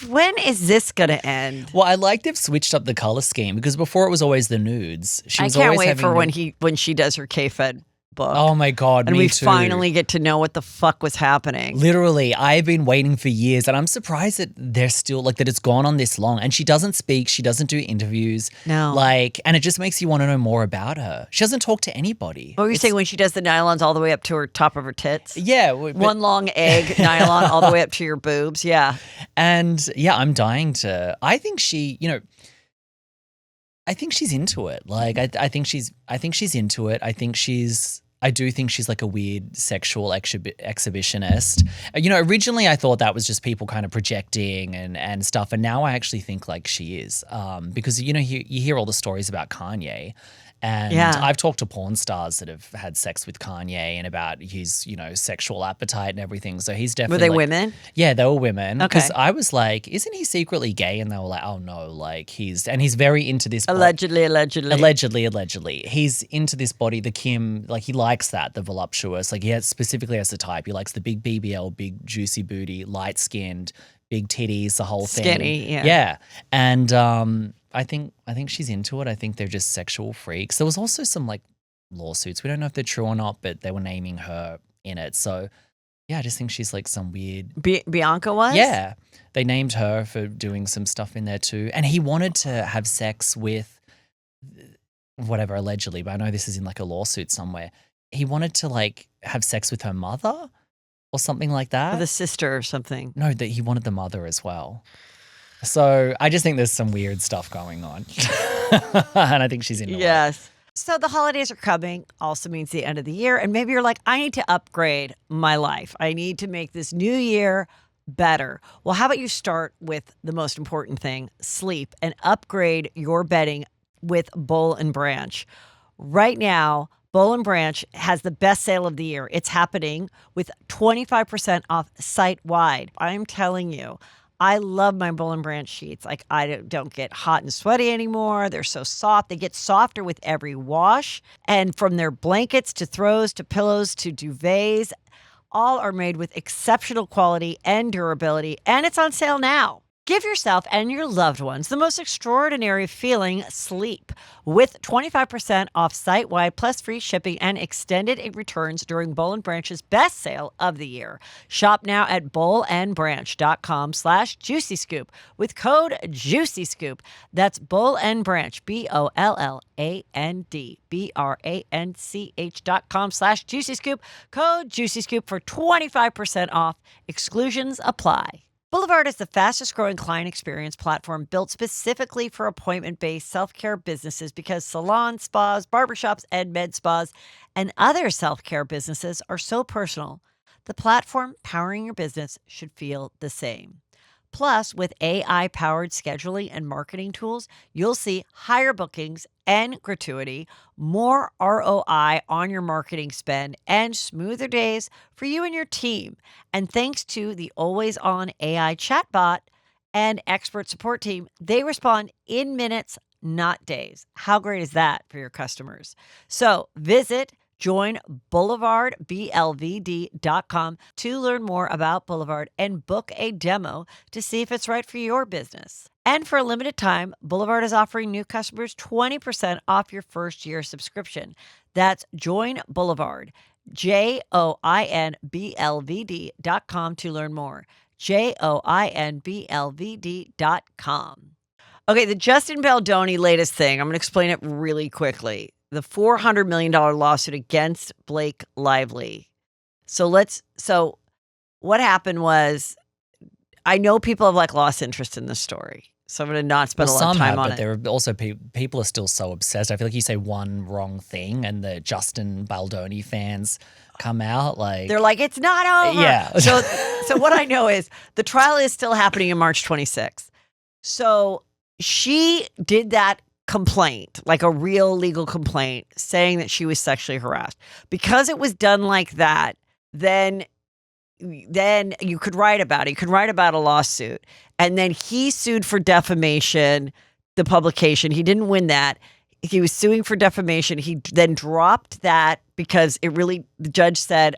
S2: When is this going to end?
S3: Well, I like they've switched up the color scheme because before it was always the nudes. She
S2: I
S3: was
S2: can't
S3: always
S2: wait
S3: having
S2: for
S3: the-
S2: when she does her K-Fed book.
S3: Oh my God,
S2: and
S3: me
S2: we
S3: too.
S2: finally get to know what the fuck was happening.
S3: Literally, I've been waiting for years and I'm surprised that they're still like that it's gone on this long. And she doesn't speak, she doesn't do interviews.
S2: No.
S3: And it just makes you want to know more about her. She doesn't talk to anybody.
S2: What were you saying when she does the nylons all the way up to her top of her tits?
S3: Yeah.
S2: One long egg nylon all the way up to your boobs. Yeah.
S3: And yeah, I'm dying to. I think she, I think she's into it. Like I think she's into it. I do think she's like a weird sexual exhibitionist. Originally I thought that was just people kind of projecting and stuff. And now I actually think like she is because, you hear all the stories about Kanye. And I've talked to porn stars that have had sex with Kanye and about his, sexual appetite and everything. So he's definitely.
S2: Were they
S3: like-
S2: women?
S3: Yeah, they were women.
S2: Okay.
S3: Because I was like, isn't he secretly gay? And they were like, oh no, like he's very into this.
S2: Allegedly.
S3: Allegedly. He's into this body, the Kim, like he likes that, the voluptuous. Like he specifically has the type. He likes the big BBL, big juicy booty, light skinned, big titties, the whole thing.
S2: Skinny, yeah.
S3: Yeah. And I think she's into it. I think they're just sexual freaks. There was also some like lawsuits. We don't know if they're true or not, but they were naming her in it. So yeah, I just think she's like some weird.
S2: Bianca was?
S3: Yeah. They named her for doing some stuff in there too. And he wanted to have sex with whatever, allegedly, but I know this is in like a lawsuit somewhere. He wanted to like have sex with her mother or something like that.
S2: Or the sister or something.
S3: No, that he wanted the mother as well. So I just think there's some weird stuff going on. And I think she's into it.
S2: Yes. So the holidays are coming, also means the end of the year. And maybe you're like, I need to upgrade my life. I need to make this new year better. Well, how about you start with the most important thing, sleep, and upgrade your bedding with Boll and Branch. Right now, Boll and Branch has the best sale of the year. It's happening with 25% off site-wide. I'm telling you, I love my Boll and Branch sheets. Like, I don't get hot and sweaty anymore. They're so soft. They get softer with every wash. And from their blankets to throws to pillows to duvets, all are made with exceptional quality and durability, and it's on sale now. Give yourself and your loved ones the most extraordinary feeling sleep with 25% off site-wide plus free shipping and extended returns during Boll and Branch's best sale of the year. Shop now at bollandbranch.com/juicyscoop with code JUICYSCOOP. That's Boll and Branch, BOLLANDBRANCH.com/juicyscoop. Code JUICYSCOOP for 25% off. Exclusions apply. Boulevard is the fastest growing client experience platform built specifically for appointment-based self-care businesses because salons, spas, barbershops, and med spas and other self-care businesses are so personal. The platform powering your business should feel the same. Plus, with AI-powered scheduling and marketing tools, you'll see higher bookings and gratuity, more ROI on your marketing spend, and smoother days for you and your team. And thanks to the always-on AI chatbot and expert support team, they respond in minutes, not days. How great is that for your customers? So visit joinboulevardblvd.com to learn more about Boulevard and book a demo to see if it's right for your business. And for a limited time, Boulevard is offering new customers 20% off your first year subscription. That's Join Boulevard, JOINBLVD.com to learn more. JOINBLVD.com. Okay, the Justin Baldoni latest thing, I'm going to explain it really quickly. The $400 million lawsuit against Blake Lively. So what happened was, I know people have lost interest in this story. So I'm going to not spend a lot of time on it.
S3: But there are also people are still so obsessed. I feel like you say one wrong thing and the Justin Baldoni fans come out
S2: they're like, it's not over.
S3: Yeah.
S2: So what I know is the trial is still happening on March 26th. So she did that complaint, like a real legal complaint, saying that she was sexually harassed. Because it was done like that, then you could write about it. You could write about a lawsuit. And then he sued for defamation, the publication. He didn't win that. He was suing for defamation. He then dropped that because the judge said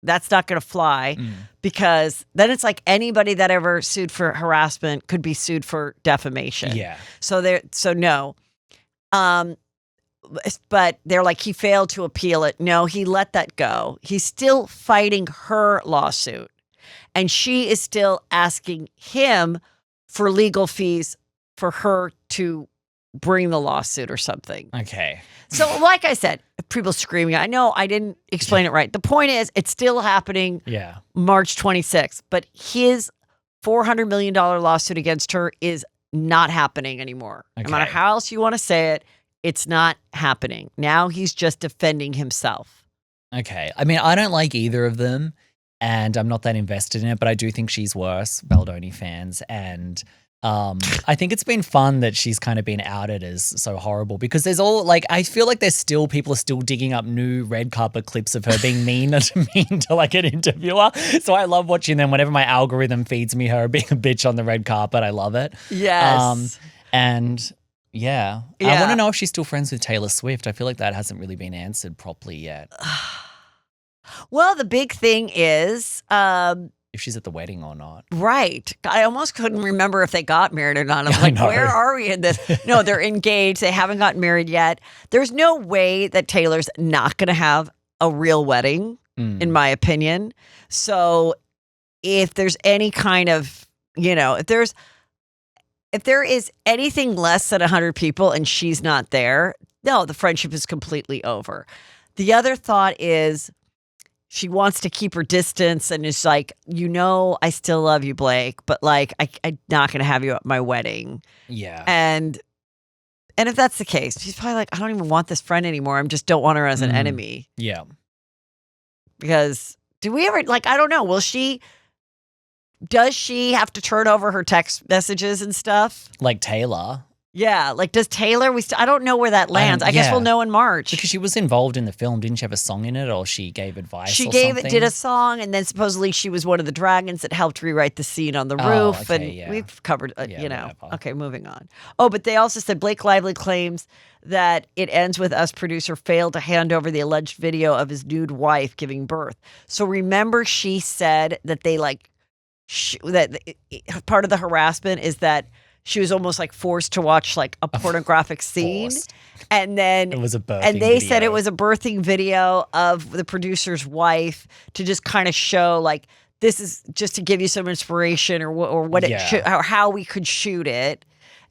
S2: that's not going to fly because then it's like anybody that ever sued for harassment could be sued for defamation.
S3: Yeah.
S2: So no. But they're like, he failed to appeal it. No, he let that go. He's still fighting her lawsuit. And she is still asking him for legal fees for her to bring the lawsuit or something.
S3: Okay.
S2: So like I said, people screaming. I know I didn't explain it right. The point is, it's still happening March 26th. But his $400 million lawsuit against her is not happening anymore. Okay. No matter how else you want to say it, it's not happening. Now he's just defending himself.
S3: Okay. I mean, I don't like either of them, and I'm not that invested in it, but I do think she's worse, Baldoni fans. And I think it's been fun that she's kind of been outed as so horrible because there's I feel like people are still digging up new red carpet clips of her being mean to an interviewer. So I love watching them whenever my algorithm feeds me her being a bitch on the red carpet. I love it.
S2: Yes.
S3: Yeah. I want to know if she's still friends with Taylor Swift. I feel like that hasn't really been answered properly yet.
S2: Well, the big thing is
S3: if she's at the wedding or not.
S2: Right. I almost couldn't remember if they got married or not. I'm like, where are we in this? No, they're engaged. They haven't gotten married yet. There's no way that Taylor's not going to have a real wedding, in my opinion. So if there's any kind of, if there is anything less than 100 people and she's not there, no, the friendship is completely over. The other thought is she wants to keep her distance and is like, I still love you, Blake, but I'm not going to have you at my wedding.
S3: Yeah.
S2: And if that's the case, she's probably like, I don't even want this friend anymore. I just don't want her as an enemy.
S3: Yeah.
S2: Because do we ever, I don't know, does she have to turn over her text messages and stuff?
S3: Like Taylor.
S2: Yeah, like does Taylor? I don't know where that lands. I guess we'll know in March.
S3: Because she was involved in the film. Didn't she have a song in it, or she gave advice?
S2: She
S3: or
S2: did
S3: something?
S2: a song, and then supposedly she was one of the dragons that helped rewrite the scene on the roof. And we've covered,
S3: whatever.
S2: Okay, moving on. Oh, but they also said Blake Lively claims that it ends with Us producer failed to hand over the alleged video of his nude wife giving birth. So remember, she said that they part of the harassment is that she was almost like forced to watch like a pornographic scene. And then
S3: it was a birthing
S2: and they
S3: video.
S2: said it was a birthing video of the producer's wife to just kind of show like this is just to give you some inspiration or what it should, or how we could shoot it.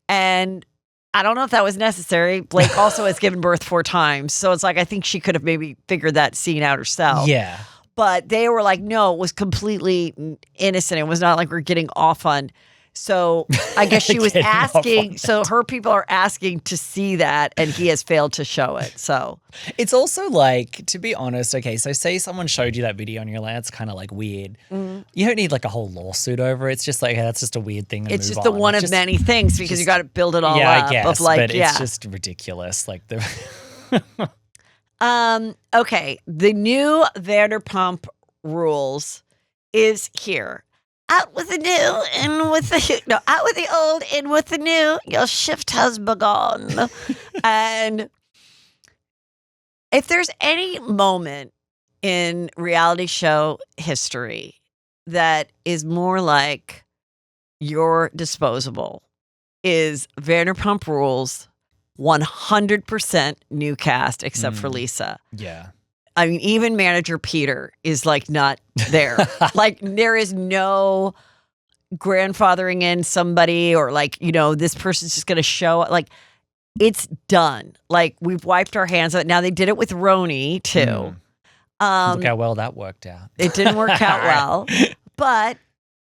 S2: And I don't know if that was necessary. Blake also has given birth 4 times. So it's like I think she could have maybe figured that scene out herself.
S3: Yeah.
S2: But they were like, no, it was completely innocent. It was not like we're getting off on. So I guess she was asking. So her people are asking to see that, and he has failed to show it. So
S3: it's also like, to be honest, okay, so say someone showed you that video and you're like, that's kind of like weird. You don't need like a whole lawsuit over it. It's just like, hey, that's just a weird thing.
S2: It's just the one of many things because you got to build it all up.
S3: I guess, but
S2: yeah.
S3: it's just ridiculous. Like the.
S2: Okay, the new Vanderpump rules is here. Out with the new, in with the out with the old, in with the new. Your shift has begun. And if there's any moment in reality show history that is more like you're disposable, is Vanderpump Rules 100% new cast except for Lisa.
S3: Yeah.
S2: I mean, even manager Peter is like not there. Like there is no grandfathering in somebody or like, this person's just going to show up. Like it's done. Like we've wiped our hands of it. Now they did it with Roni too.
S3: Look how well that worked out.
S2: It didn't work out well, but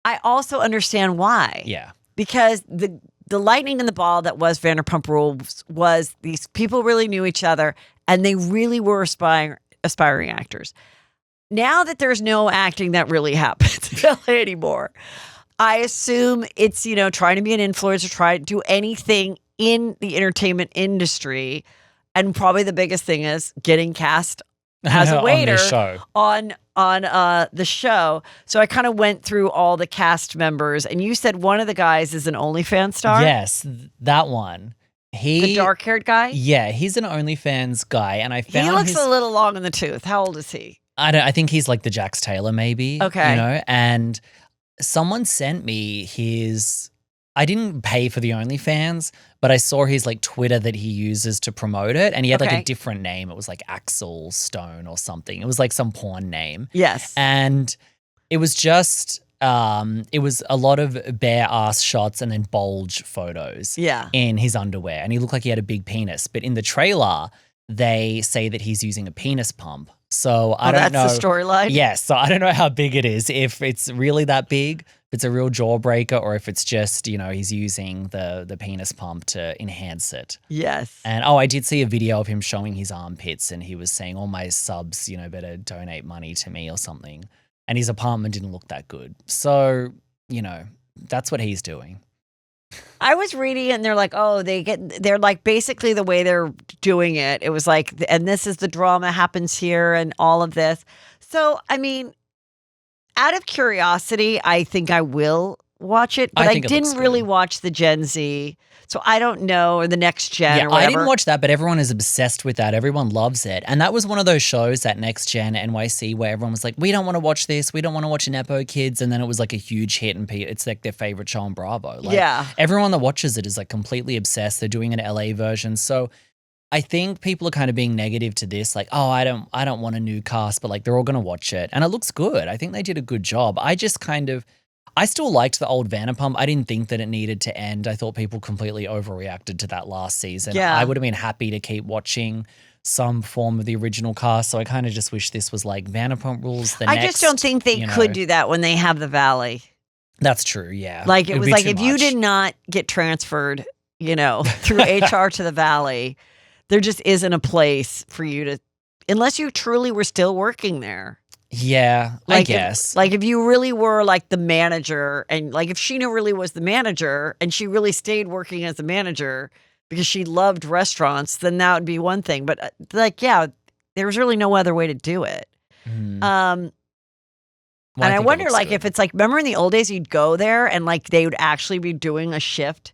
S2: I also understand why.
S3: Yeah.
S2: Because the lightning in the ball that was Vanderpump Rules was these people really knew each other and they really were aspiring actors. Now that there's no acting that really happens anymore, I assume it's, trying to be an influencer, try to do anything in the entertainment industry. And probably the biggest thing is getting cast as a waiter on the show. So I kind of went through all the cast members and you said one of the guys is an OnlyFans star?
S3: Yes, that one.
S2: The dark-haired guy?
S3: Yeah, he's an OnlyFans guy, and I found
S2: he looks a little long in the tooth. How old is he?
S3: I think he's like the Jacques Taylor, maybe.
S2: Okay.
S3: And someone sent me his. I didn't pay for the OnlyFans, but I saw his like Twitter that he uses to promote it, and he had like a different name. It was like Axel Stone or something. It was like some porn name.
S2: Yes.
S3: And it was just. It was a lot of bare ass shots and then bulge photos in his underwear. And he looked like he had a big penis. But in the trailer, they say that he's using a penis pump. So I don't know.
S2: That's the storyline?
S3: Yes. So I don't know how big it is. If it's really that big, if it's a real jawbreaker, or if it's just, he's using the penis pump to enhance it.
S2: Yes.
S3: And I did see a video of him showing his armpits and he was saying, all my subs, better donate money to me or something. And his apartment didn't look that good. So, that's what he's doing.
S2: I was reading it and they're like, they're like basically the way they're doing it. It was like, and this is the drama happens here and all of this. So, I mean, out of curiosity, I think I will watch it, but I didn't really watch the Gen Z. So I don't know, or the next gen or whatever.
S3: I didn't watch that, but everyone is obsessed with that. Everyone loves it. And that was one of those shows, that Next Gen NYC, where everyone was like, we don't want to watch this. We don't want to watch Nepo Kids. And then it was like a huge hit and it's like their favorite show on Bravo. Like, everyone that watches it is like completely obsessed. They're doing an LA version. So I think people are kind of being negative to this. Like, I don't want a new cast, but like they're all going to watch it. And it looks good. I think they did a good job. I still liked the old Vanderpump. I didn't think that it needed to end. I thought people completely overreacted to that last season.
S2: Yeah.
S3: I would have been happy to keep watching some form of the original cast. So I kind of just wish this was like Vanderpump Rules. I
S2: just don't think they could do that when they have the Valley.
S3: That's true, yeah.
S2: Like it was like if you did not get transferred, through HR to the Valley, there just isn't a place for you to, unless you truly were still working there.
S3: Yeah, I guess.
S2: Like if you really were like the manager and like if Sheena really was the manager and she really stayed working as the manager because she loved restaurants, then that would be one thing. But like, yeah, there was really no other way to do it.
S3: Mm.
S2: Um,
S3: Well,
S2: and I
S3: think it
S2: wonder,
S3: looks
S2: like,
S3: good.
S2: if it's like, remember in the old days, you'd go there and like they would actually be doing a shift.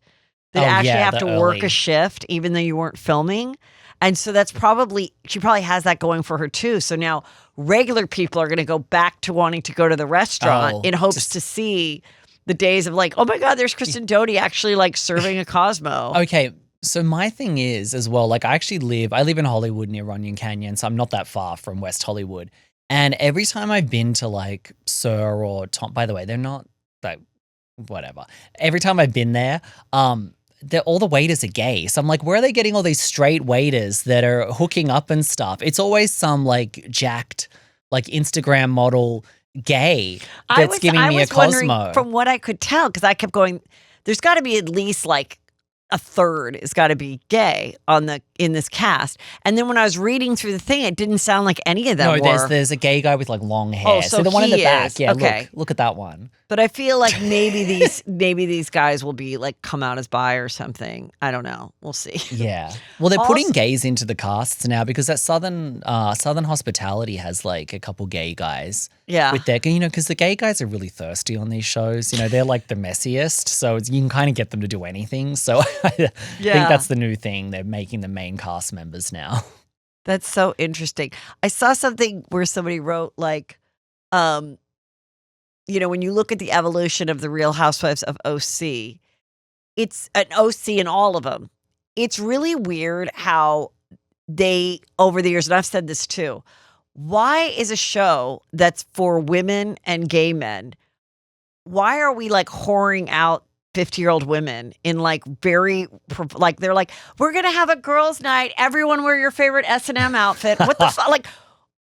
S2: They'd
S3: Oh,
S2: actually
S3: yeah,
S2: have
S3: the
S2: to work
S3: early.
S2: a shift, even though you weren't filming. And so that's probably, she probably has that going for her too. So now regular people are going to go back to wanting to go to the restaurant
S3: Oh,
S2: in hopes
S3: just-
S2: to see the days of like, oh my God, there's Kristen Doty actually like serving a Cosmo.
S3: Okay, so my thing is as well, like I live in Hollywood near Runyon Canyon, so I'm not that far from West Hollywood. And every time I've been to like Sir or Tom, by the way, they're not like whatever. Every time I've been there, all the waiters are gay. So I'm like, where are they getting all these straight waiters that are hooking up and stuff? It's always some like jacked, like Instagram model gay that's giving me a Cosmo.
S2: From what I could tell, because I kept going, there's got to be at least like a third has got to be gay in this cast. And then when I was reading through the thing, it didn't sound like any of them were.
S3: There's a gay guy with like long hair.
S2: Oh, so
S3: the one in the
S2: he
S3: back.
S2: is.
S3: Yeah,
S2: Okay.
S3: look at that one.
S2: But I feel like maybe these guys will be like come out as bi or something. I don't know. We'll see.
S3: Yeah. Well, they're putting
S2: Also-
S3: gays into the casts now because that Southern Hospitality has like a couple gay guys.
S2: Yeah.
S3: With their, because the gay guys are really thirsty on these shows. They're like the messiest, so you can kind of get them to do anything. So I think that's the new thing. They're making the main cast members now.
S2: That's so interesting. I saw something where somebody wrote like, when you look at the evolution of the Real Housewives of OC, it's an OC in all of them. It's really weird how they, over the years, and I've said this too, why is a show that's for women and gay men, why are we like whoring out 50-year-old women in like very, like they're like, we're going to have a girls' night. Everyone wear your favorite S&M outfit. What the fuck? Like,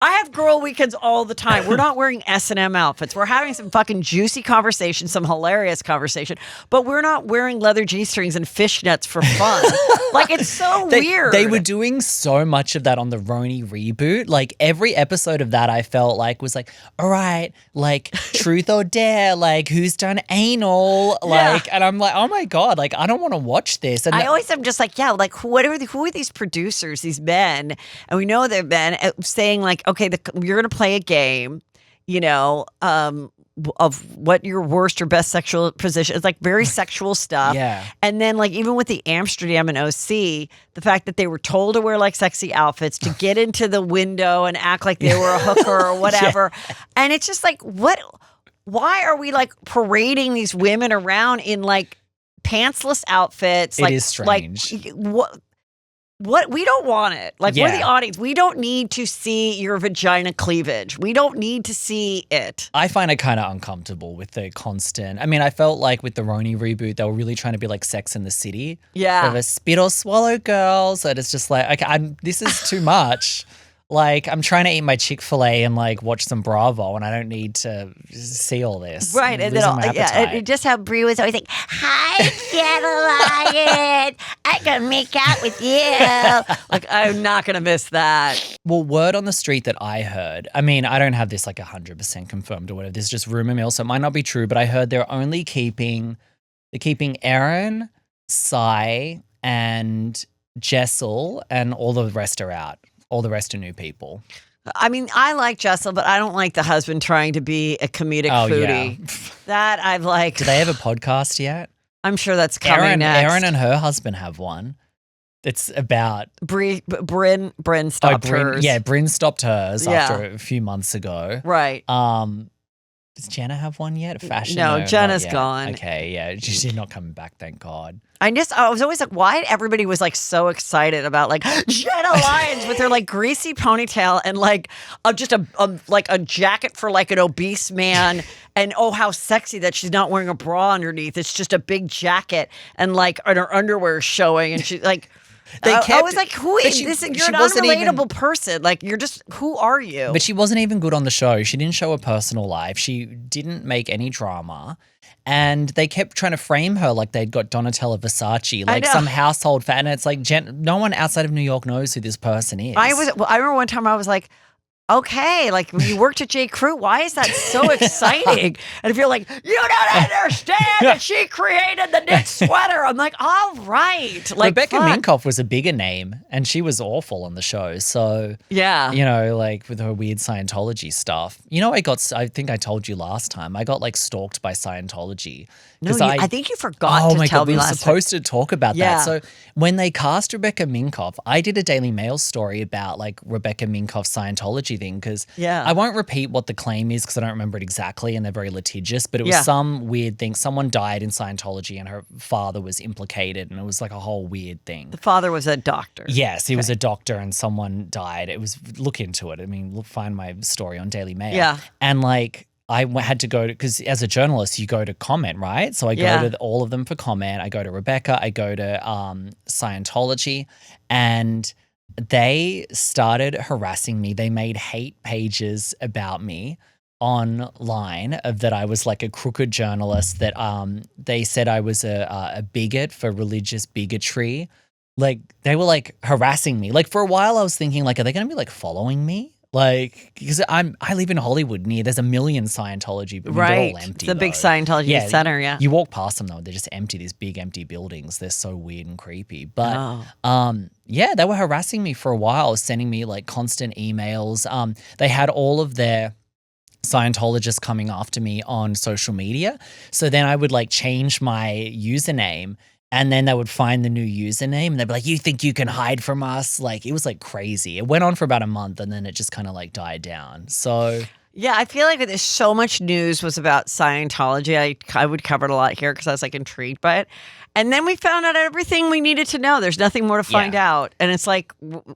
S2: I have girl weekends all the time. We're not wearing S&M outfits. We're having some fucking juicy conversation, some hilarious conversation, but we're not wearing leather G-strings and fishnets for fun. Like, it's so weird.
S3: They were doing so much of that on the Roni reboot. Like, every episode of that I felt like was like, all right, like, truth or dare, like, who's done anal? Like, and I'm like, oh my God, like, I don't want to watch this. And
S2: I always am just like, yeah, like, who are these producers, these men? And we know they're men saying like, okay, you're going to play a game, of what your worst or best sexual position. It's like very sexual stuff.
S3: Yeah.
S2: And then like even with the Amsterdam and OC, the fact that they were told to wear like sexy outfits to get into the window and act like they were a hooker or whatever. And it's just like, why are we like parading these women around in like pantsless outfits?
S3: It
S2: like,
S3: is strange.
S2: Like, what we don't want it. Like we're the audience. We don't need to see your vagina cleavage. We don't need to see it.
S3: I find it kind of uncomfortable with the constant. I mean, I felt like with the Roni reboot, they were really trying to be like Sex in the City.
S2: Yeah.
S3: Of a spit or swallow girls. And it's just like, okay, this is too much. Like, I'm trying to eat my Chick-fil-A and like watch some Bravo, and I don't need to see all this.
S2: Right. And then, and just how Brie was always like, hi, Cadillac. I'm going to make out with you. Like, I'm not going to miss that.
S3: Well, word on the street that I heard, I mean, I don't have this like 100% confirmed or whatever. This is just rumor mill, so it might not be true, but I heard they're keeping Aaron, Sai, and Jessel, and all the rest are out. All the rest are new people.
S2: I mean, I like Jessel, but I don't like the husband trying to be a comedic foodie.
S3: Yeah.
S2: That I've like.
S3: Do they have a podcast yet?
S2: I'm sure that's coming next.
S3: Aaron and her husband have one. It's about
S2: Bryn stopped hers.
S3: Yeah, Bryn stopped hers after a few months ago.
S2: Right.
S3: Does Jenna have one yet? Fashion?
S2: No, Jenna's gone.
S3: Okay, yeah, she's not coming back. Thank God.
S2: I was always like, why everybody was like so excited about like Jenna Lyons with her like greasy ponytail and like just a jacket for like an obese man, and oh how sexy that she's not wearing a bra underneath. It's just a big jacket and like and her underwear is showing, and she's like. I was like, who is this? You're an unrelatable person. Like, you're just, who are you?
S3: But she wasn't even good on the show. She didn't show her personal life. She didn't make any drama. And they kept trying to frame her like they'd got Donatella Versace, like some household fan. And it's like, no one outside of New York knows who this person is.
S2: I remember one time I was like, okay, like when you worked at J. Crew, why is that so exciting? And if you're like, you don't understand that she created the knit sweater, I'm like, all right. Like,
S3: Rebecca
S2: fuck.
S3: Minkoff was a bigger name, and she was awful on the show. So,
S2: Yeah.
S3: you know, like with her weird Scientology stuff. You know, I think I told you last time, I got like stalked by Scientology.
S2: No,
S3: 'Cause
S2: I think you forgot
S3: Oh
S2: to
S3: my
S2: tell
S3: God, we
S2: me
S3: were
S2: last time.
S3: supposed to talk about
S2: Yeah.
S3: that. So when they cast Rebecca Minkoff, I did a Daily Mail story about like Rebecca Minkoff's Scientology thing because
S2: Yeah.
S3: I won't repeat what the claim is because I don't remember it exactly and they're very litigious, but it was
S2: Yeah.
S3: some weird thing. Someone died in Scientology and her father was implicated and it was like a whole weird thing.
S2: The father was a doctor.
S3: Yes, he was a doctor and someone died. It was, look into it. I mean, find my story on Daily Mail.
S2: Yeah.
S3: And like, had to go to, because as a journalist, you go to comment, right? So I go
S2: Yeah.
S3: to all of them for comment. I go to Rebecca, I go to Scientology, and they started harassing me. They made hate pages about me online of that I was like a crooked journalist, that they said I was a bigot for religious bigotry. Like they were like harassing me. Like for a while I was thinking like, are they going to be like following me? Like, because I live in Hollywood there's a million Scientology, but they're
S2: Right.
S3: all empty.
S2: It's a big
S3: though.
S2: Scientology center, yeah.
S3: You walk past them though, they're just empty, these big empty buildings. They're so weird and creepy. But
S2: Oh.
S3: yeah, they were harassing me for a while, sending me like constant emails. They had all of their Scientologists coming after me on social media. So then I would like change my username. And then they would find the new username and they'd be like, you think you can hide from us? Like, it was like crazy. It went on for about a month and then it just kind of like died down. So,
S2: Yeah, I feel like there's so much news was about Scientology. I would cover it a lot here because I was like intrigued by it. And then we found out everything we needed to know. There's nothing more to find out. And it's like,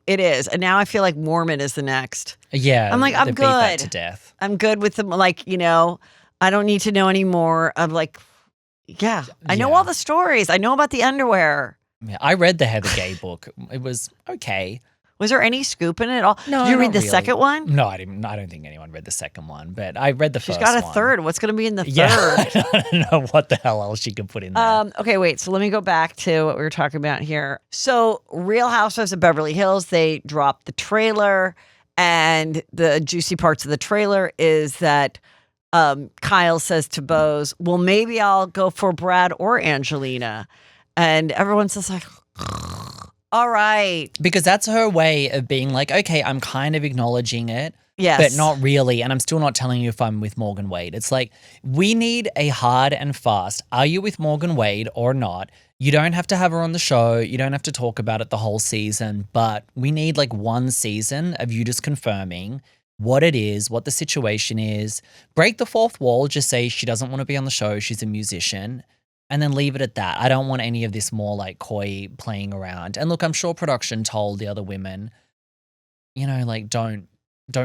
S2: it is. And now I feel like Mormon is the next.
S3: yeah.
S2: I'm like, I'm
S3: they beat that
S2: good.
S3: to death.
S2: I'm good with them. Like, you know, I don't need to know any more of like, yeah, I know
S3: Yeah.
S2: all the stories. I know about the underwear.
S3: Yeah, I read the Heather Gay book. It was okay.
S2: Was there any scoop in it at all?
S3: No,
S2: Did you read
S3: not
S2: the
S3: really.
S2: second one?
S3: No, I didn't. I don't think anyone read the second one, but I read the
S2: She's
S3: first
S2: got a
S3: one.
S2: third. What's going to be in the third?
S3: Yeah, I don't know what the hell else she could put in there.
S2: Okay, wait. So let me go back to what we were talking about here. So Real Housewives of Beverly Hills, they dropped the trailer, and the juicy parts of the trailer is that Kyle says to Bose, well, maybe I'll go for Brad or Angelina. And everyone's just like, all right.
S3: Because that's her way of being like, okay, I'm kind of acknowledging it,
S2: Yes.
S3: but not really. And I'm still not telling you if I'm with Morgan Wade. It's like, we need a hard and fast, are you with Morgan Wade or not? You don't have to have her on the show. You don't have to talk about it the whole season, but we need like one season of you just confirming what it is, what the situation is. Break the fourth wall. Just say she doesn't want to be on the show. She's a musician. And then leave it at that. I don't want any of this more like coy playing around. And look, I'm sure production told the other women, you know, like don't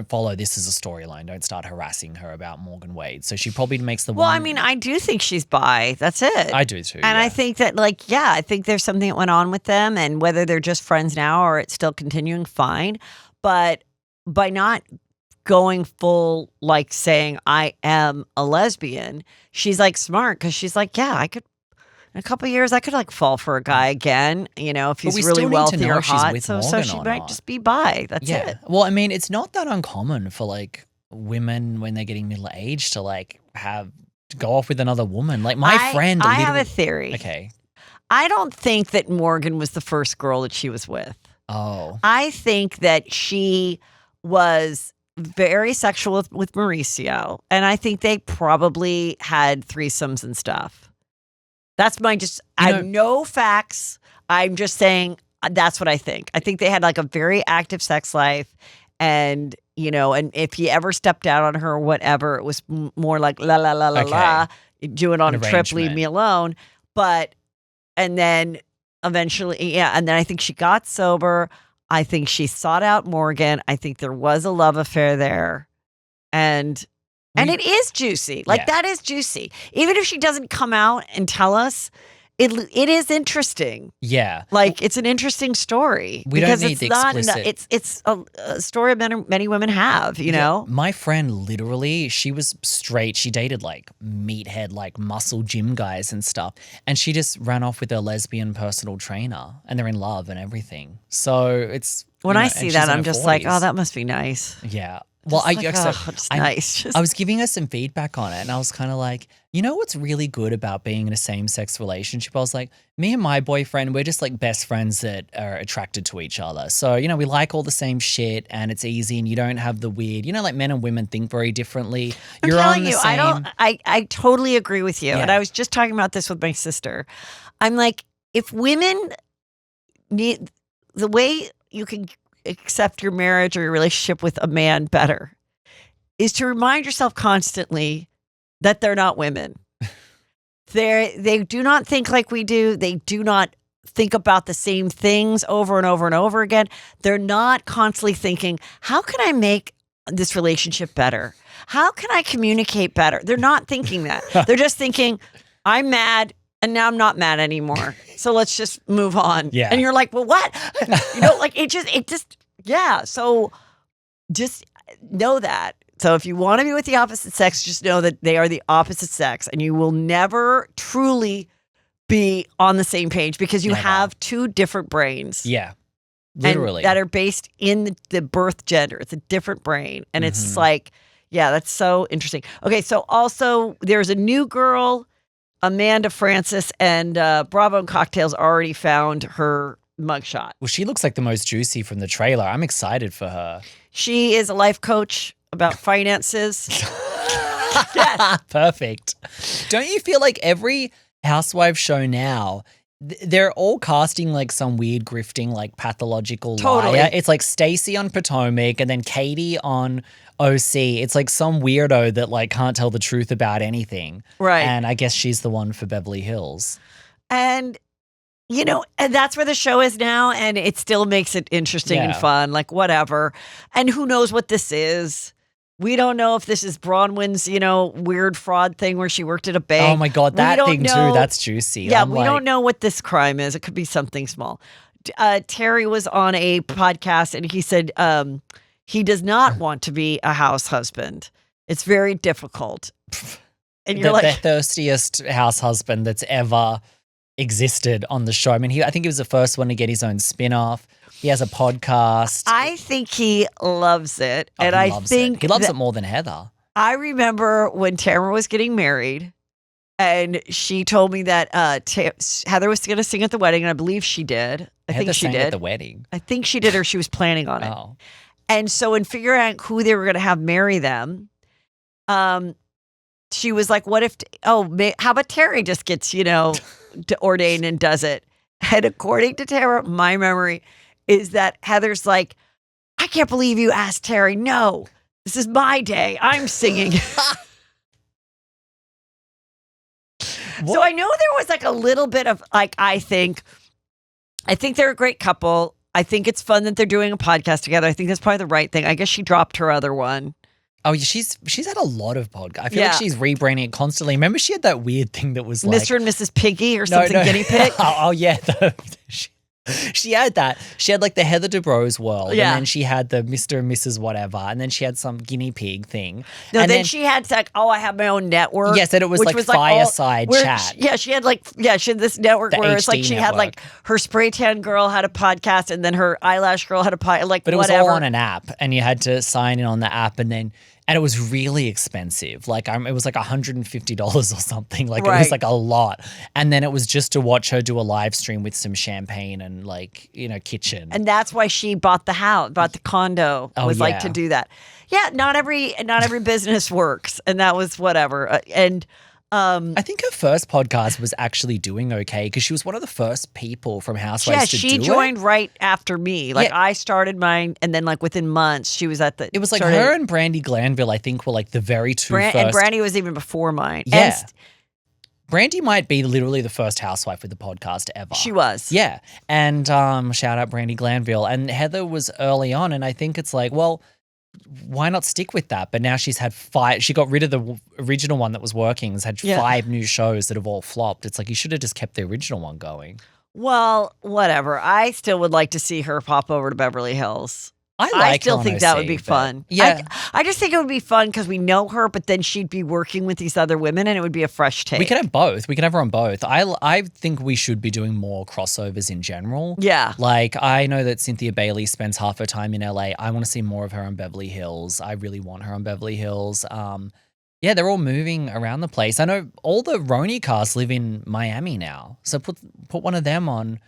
S3: follow this as a storyline. Don't start harassing her about Morgan Wade. So she probably makes the
S2: Well,
S3: one.
S2: I mean, I do think she's bi. That's it.
S3: I do too.
S2: And I
S3: yeah.
S2: think that, like, yeah, I think there's something that went on with them, and whether they're just friends now or it's still continuing, fine. But by not going full, like saying I am a lesbian, she's like smart because she's like, yeah, I could. In a couple of years, I could like fall for a guy again, you know, if he's
S3: we
S2: really
S3: still need to
S2: wealthy
S3: know
S2: or
S3: if she's
S2: hot.
S3: with
S2: So
S3: Morgan
S2: she
S3: or
S2: might
S3: not.
S2: just be bi. That's
S3: yeah.
S2: it.
S3: Well, I mean, it's not that uncommon for like women when they're getting middle aged to like to go off with another woman. Like my friend.
S2: I have a theory.
S3: Okay.
S2: I don't think that Morgan was the first girl that she was with.
S3: Oh.
S2: I think that she was very sexual with Mauricio, and I think they probably had threesomes and stuff. That's my I have no facts. I'm just saying that's what I think. I think they had like a very active sex life, and you know, and if he ever stepped out on her or whatever, it was more like la la la la la, do it on a trip, leave me alone. But and then eventually, yeah, and then I think she got sober. I think she sought out Morgan. I think there was a love affair there, and it is juicy. Like that is juicy. Even if she doesn't come out and tell us, it is interesting.
S3: Yeah.
S2: Like it's an interesting story.
S3: We
S2: because
S3: don't need
S2: it's
S3: the
S2: not
S3: explicit.
S2: it's a story many women have, you know?
S3: My friend literally, she was straight. She dated like meathead, like muscle gym guys and stuff. And she just ran off with her lesbian personal trainer and they're in love and everything. So it's
S2: When
S3: you
S2: I
S3: know,
S2: see
S3: and
S2: that,
S3: she's in
S2: I'm
S3: her
S2: just like,
S3: 40s.
S2: oh, that must be nice.
S3: Yeah. Well,
S2: It's nice.
S3: I was giving her some feedback on it, and I was kind of like, you know what's really good about being in a same-sex relationship? I was like, me and my boyfriend, we're just like best friends that are attracted to each other. So, we like all the same shit, and it's easy, and you don't have the weird, like men and women think very differently.
S2: I'm telling you, I totally agree with you.
S3: Yeah.
S2: And I was just talking about this with my sister. I'm like, if women need the way you can accept your marriage or your relationship with a man better is to remind yourself constantly that they're not women. They do not think like we do. They do not think about the same things over and over and over again. They're not constantly thinking, how can I make this relationship better? How can I communicate better? They're not thinking that. They're just thinking, I'm mad and now I'm not mad anymore. So let's just move on.
S3: Yeah.
S2: And you're like, well, what? Yeah. So just know that. So if you want to be with the opposite sex, just know that they are the opposite sex and you will never truly be on the same page because you have two different brains.
S3: Yeah. Literally.
S2: And that are based in the birth gender. It's a different brain. And it's like, yeah, that's so interesting. Okay. So also there's a new girl, Amanda Francis, and Bravo and Cocktails already found her mugshot.
S3: Well, she looks like the most juicy from the trailer. I'm excited for her.
S2: She is a life coach about finances. Yes.
S3: Perfect. Don't you feel like every housewife show now, they're all casting like some weird grifting, like pathological liar? It's like Stacey on Potomac and then Katie on OC. It's like some weirdo that like can't tell the truth about anything.
S2: Right.
S3: And I guess she's the one for Beverly Hills.
S2: And and that's where the show is now, and it still makes it interesting and fun, like whatever. And who knows what this is? We don't know if this is Bronwyn's, weird fraud thing where she worked at a bank.
S3: Oh my God, that thing too, that's juicy.
S2: Yeah, we don't know what this crime is. It could be something small. Terry was on a podcast and he said he does not want to be a house husband. It's very difficult. And you're
S3: the thirstiest house husband that's ever existed on the show. I mean, I think he was the first one to get his own spin-off. He has a podcast.
S2: I think he loves it. And I think
S3: he loves it more than Heather.
S2: I remember when Tamara was getting married and she told me that Heather was going to sing at the wedding, and I believe she did. I think she did.
S3: At the wedding.
S2: I think she did, or she was planning on it.
S3: Oh.
S2: And so in figuring out who they were going to have marry them, she was like, what if, how about Terry just gets, ordained and does it? And according to Tara, my memory is that Heather's like, I can't believe you asked Terry. No, this is my day. I'm singing. So I know there was like a little bit of like, I think they're a great couple. I think it's fun that they're doing a podcast together. I think that's probably the right thing. I guess she dropped her other one.
S3: Oh, she's had a lot of podcasts. I feel like she's rebranding it constantly. Remember she had that weird thing that was like
S2: Mr. and Mrs. Piggy or something, guinea pig?
S3: Oh yeah. She had that. She had like the Heather Dubrow's world.
S2: Yeah.
S3: And then she had the Mr. and Mrs. whatever. And then she had some guinea pig thing.
S2: No, then she had like, I have my own network.
S3: Yes, and it was like fireside chat.
S2: She had this network where it's like she had like her spray tan girl had a podcast and then her eyelash girl had a podcast. Like,
S3: but it
S2: whatever.
S3: was all on an app and you had to sign in on the app and it was really expensive. Like it was like $150 or something. Like it was like a lot. And then it was just to watch her do a live stream with some champagne and like, kitchen.
S2: And that's why she bought the house, bought the condo. Like to do that. Yeah, not every business works. And that was whatever.
S3: I think her first podcast was actually doing okay because she was one of the first people from Housewives to do it.
S2: Yeah, she joined right after me. Like I started mine, and then like within months, she was at the.
S3: It was like her and Brandy Glanville, I think, were like the very two first.
S2: And Brandy was even before mine.
S3: Yeah. Brandy might be literally the first housewife with the podcast ever.
S2: She was.
S3: Yeah. And shout out Brandy Glanville. And Heather was early on, and I think it's like, well, why not stick with that? But now she's had 5. She got rid of the original one that was working. Has had 5 new shows that have all flopped. It's like you should have just kept the original one going.
S2: Well, whatever. I still would like to see her pop over to Beverly Hills. I
S3: like
S2: still
S3: her on
S2: think that would
S3: OC,
S2: be
S3: but-
S2: fun.
S3: Yeah.
S2: I just think it would be fun because we know her, but then she'd be working with these other women and it would be a fresh take.
S3: We could have both. We could have her on both. I think we should be doing more crossovers in general.
S2: Yeah.
S3: Like, I know that Cynthia Bailey spends half her time in LA. I want to see more of her on Beverly Hills. I really want her on Beverly Hills. Yeah, they're all moving around the place. I know all the Roni cast live in Miami now. So put one of them on.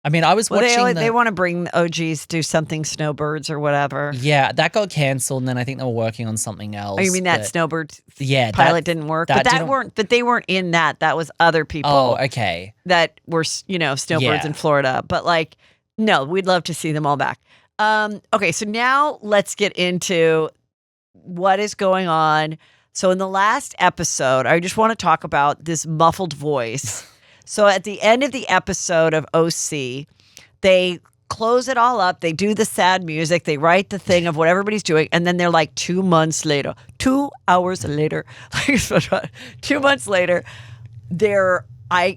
S3: I mean, I was watching
S2: they want to bring the OGs, do something Snowbirds or whatever.
S3: Yeah, that got canceled, and then I think they were working on something else.
S2: Oh, you mean that
S3: but-
S2: Snowbird
S3: Yeah,
S2: pilot didn't work?
S3: that
S2: But
S3: didn't-
S2: but they weren't in that. That was other people
S3: Oh, okay.
S2: that were, Snowbirds
S3: Yeah.
S2: in Florida. But like, no, we'd love to see them all back. Okay, so now let's get into what is going on. So in the last episode, I just want to talk about this muffled voice. So at the end of the episode of OC, they close it all up. They do the sad music. They write the thing of what everybody's doing. And then they're like 2 months later, 2 hours later, 2 months later,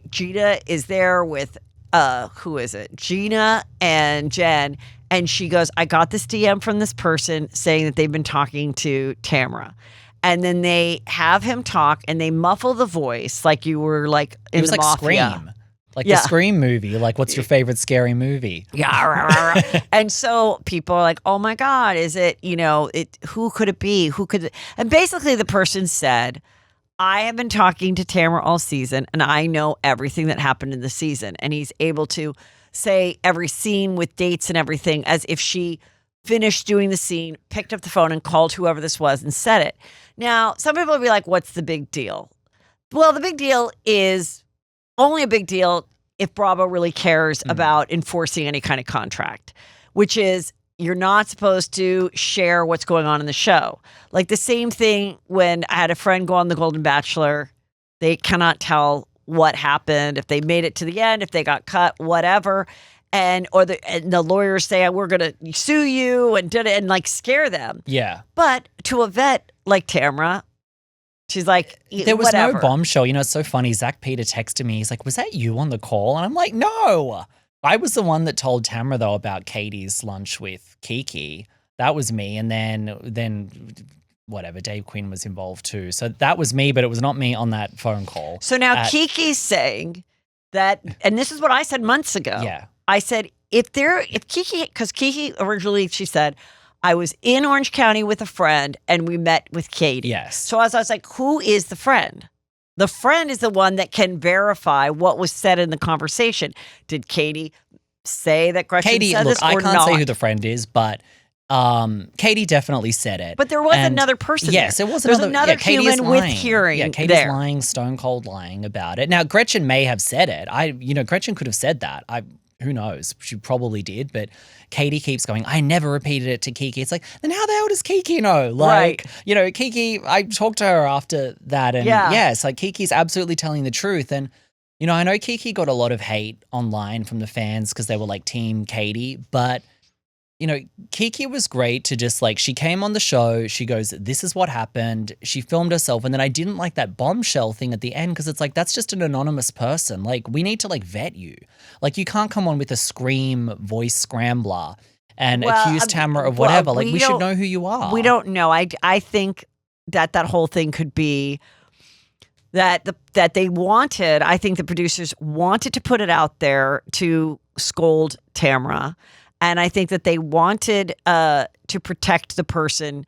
S2: Gina is there with, who is it? Gina and Jen. And she goes, I got this DM from this person saying that they've been talking to Tamara. And then they have him talk and they muffle the voice like you were like in
S3: It was
S2: the
S3: like
S2: Mafia.
S3: Scream. Like
S2: Yeah.
S3: the Scream movie. Like, what's your favorite scary movie?
S2: Yeah. rah, rah, rah. And so people are like, oh my God, is it, who could it be? Who could it? And basically the person said, I have been talking to Tamara all season and I know everything that happened in the season. And he's able to say every scene with dates and everything as if she finished doing the scene, picked up the phone and called whoever this was and said it. Now, some people will be like, what's the big deal? Well, the big deal is only a big deal if Bravo really cares about enforcing any kind of contract, which is you're not supposed to share what's going on in the show. Like the same thing when I had a friend go on The Golden Bachelor, they cannot tell what happened, if they made it to the end, if they got cut, whatever. And the lawyers say, we're going to sue you and like scare them.
S3: Yeah.
S2: But to a vet like Tamara, she's like,
S3: There was
S2: whatever.
S3: no bombshell. It's so funny. Zach Peter texted me. He's like, was that you on the call? And I'm like, no. I was the one that told Tamara, though, about Katie's lunch with Kiki. That was me. And then whatever, Dave Quinn was involved too. So that was me, but it was not me on that phone call.
S2: So now Kiki's saying that, and this is what I said months ago.
S3: Yeah.
S2: I said, if Kiki, because Kiki originally, she said, I was in Orange County with a friend and we met with Katie.
S3: Yes.
S2: So as I was like, who is the friend? The friend is the one that can verify what was said in the conversation. Did Katie say that Gretchen
S3: Katie,
S2: said
S3: look,
S2: this
S3: I
S2: or
S3: can't
S2: not?
S3: say who the friend is, but Katie definitely said it.
S2: But there was
S3: And
S2: another person.
S3: Yes,
S2: there.
S3: there was
S2: There's
S3: another Katie is
S2: human with
S3: lying.
S2: hearing.
S3: Yeah, Katie's
S2: there.
S3: lying, stone cold lying about it. Now, Gretchen may have said it. Gretchen could have said that. Who knows? She probably did, but Katie keeps going, I never repeated it to Kiki. It's like, then how the hell does Kiki know? Like, Kiki, I talked to her after that and yes, like Kiki's absolutely telling the truth. And, I know Kiki got a lot of hate online from the fans because they were like team Katie, but Kiki was great to just like, she came on the show, she goes, this is what happened. She filmed herself. And then I didn't like that bombshell thing at the end because it's like, that's just an anonymous person. Like, we need to like vet you. Like, you can't come on with a scream voice scrambler and accuse Tamara of whatever. Like, we should know who you are.
S2: We don't know. I think that whole thing could be that they wanted, I think the producers wanted to put it out there to scold Tamara. And I think that they wanted to protect the person